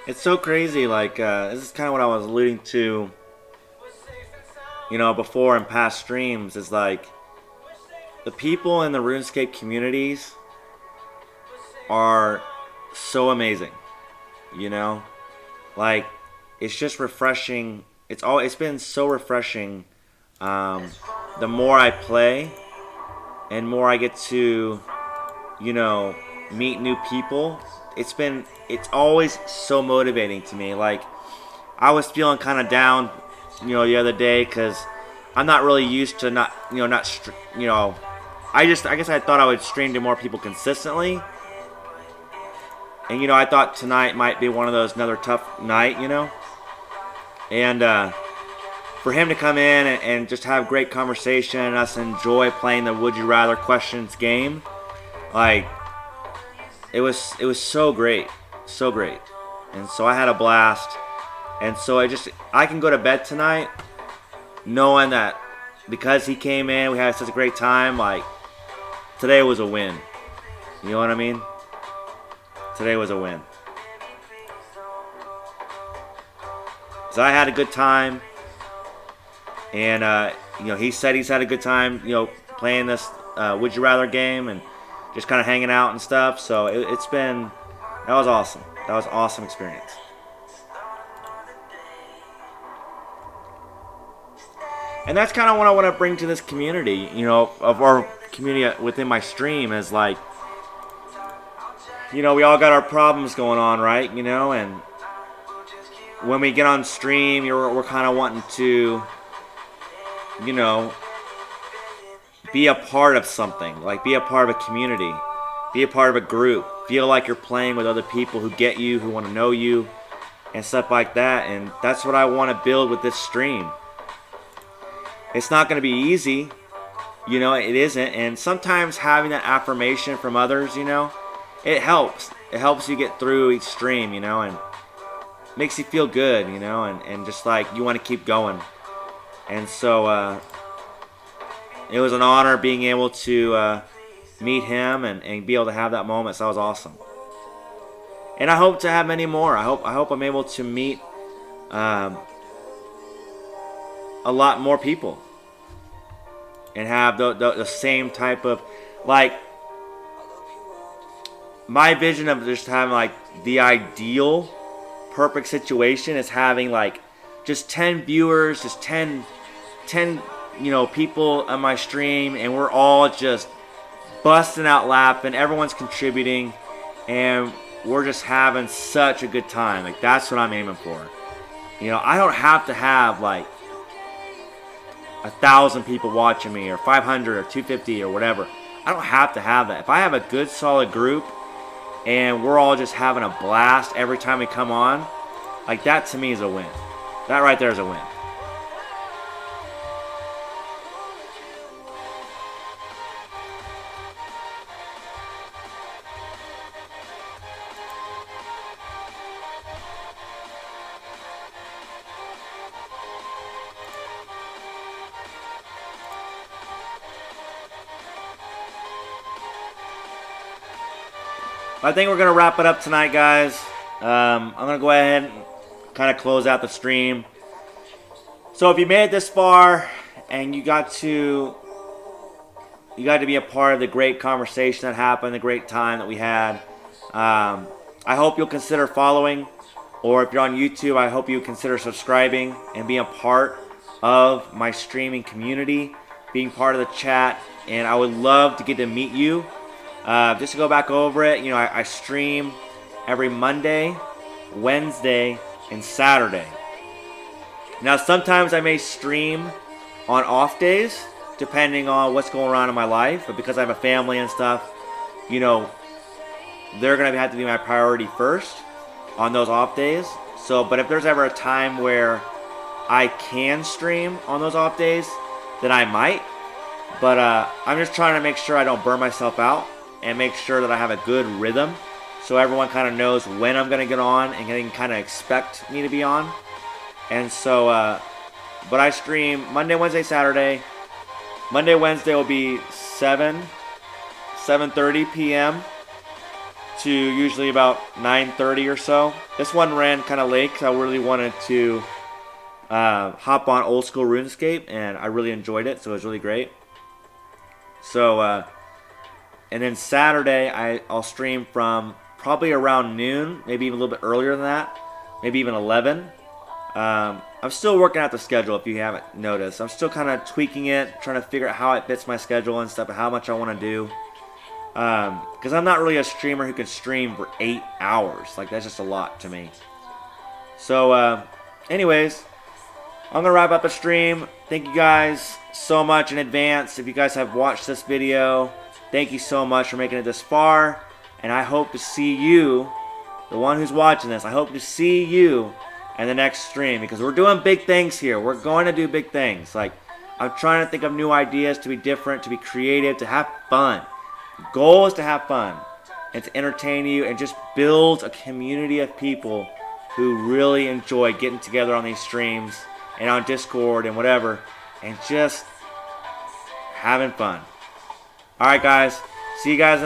It's so crazy. Like this is kind of what I was alluding to, before in past streams. Is like the people in the RuneScape communities are so amazing. You know, like it's just refreshing. It's been so refreshing. The more I play, and more I get to, meet new people. It's always so motivating to me. Like I was feeling kind of down, the other day because I'm not really used to not, I guess I thought I would stream to more people consistently. And, I thought tonight might be one of those, another tough night, And for him to come in and just have great conversation and us enjoy playing the Would You Rather questions game, like, it was so great. So great. And so I had a blast. And so I can go to bed tonight knowing that because he came in, we had such a great time, like, today was a win. You know what I mean? Today was a win. So I had a good time, and he said he's had a good time, playing this Would You Rather game and just kind of hanging out and stuff. So that was awesome. That was an awesome experience. And that's kind of what I want to bring to this community, of our community within my stream is like, we all got our problems going on, right? And when we get on stream, we're kind of wanting to, be a part of something, like be a part of a community, be a part of a group, feel like you're playing with other people who get you, who want to know you, and stuff like that. And that's what I want to build with this stream. It's not going to be easy, it isn't. And sometimes having that affirmation from others, it helps. It helps you get through each stream, and makes you feel good, and just like you want to keep going. And so it was an honor being able to meet him and be able to have that moment. So that was awesome. And I hope to have many more. I hope I'm able to meet a lot more people and have the same type of, like, my vision of just having like the ideal perfect situation is having like just 10 viewers, just 10 people on my stream, and we're all just busting out laughing, everyone's contributing, and we're just having such a good time. Like, that's what I'm aiming for. You know, I don't have to have like 1,000 people watching me, or 500 or 250 or whatever. I don't have to have that. If I have a good solid group and we're all just having a blast every time we come on, like, that to me is a win. That right there is a win. I think we're going to wrap it up tonight, guys. I'm going to go ahead and kind of close out the stream. So if you made it this far and you got to be a part of the great conversation that happened, the great time that we had, I hope you'll consider following. Or if you're on YouTube, I hope you consider subscribing and being a part of my streaming community, being part of the chat. And I would love to get to meet you. Just to go back over it, you know, I stream every Monday, Wednesday, and Saturday. Now, sometimes I may stream on off days, depending on what's going on in my life. But because I have a family and stuff, you know, they're going to have to be my priority first on those off days. So, but if there's ever a time where I can stream on those off days, then I might. But I'm just trying to make sure I don't burn myself out, and make sure that I have a good rhythm, so everyone kind of knows when I'm going to get on and can kind of expect me to be on. And so, but I stream Monday, Wednesday, Saturday. Monday, Wednesday will be 7:30 p.m. to usually about 9:30 or so. This one ran kind of late because I really wanted to hop on old school RuneScape, and I really enjoyed it, so it was really great. So, and then Saturday, I'll stream from probably around noon, maybe even a little bit earlier than that, maybe even 11. I'm still working out the schedule, if you haven't noticed. I'm still kind of tweaking it, trying to figure out how it fits my schedule and stuff, and how much I want to do. Because I'm not really a streamer who can stream for 8 hours. Like, that's just a lot to me. So, anyways, I'm going to wrap up the stream. Thank you guys so much in advance. If you guys have watched this video, thank you so much for making it this far. And I hope to see you, the one who's watching this, I hope to see you in the next stream. Because we're doing big things here. We're going to do big things. Like, I'm trying to think of new ideas, to be different, to be creative, to have fun. The goal is to have fun and to entertain you and just build a community of people who really enjoy getting together on these streams and on Discord and whatever, and just having fun. Alright, guys. See you guys in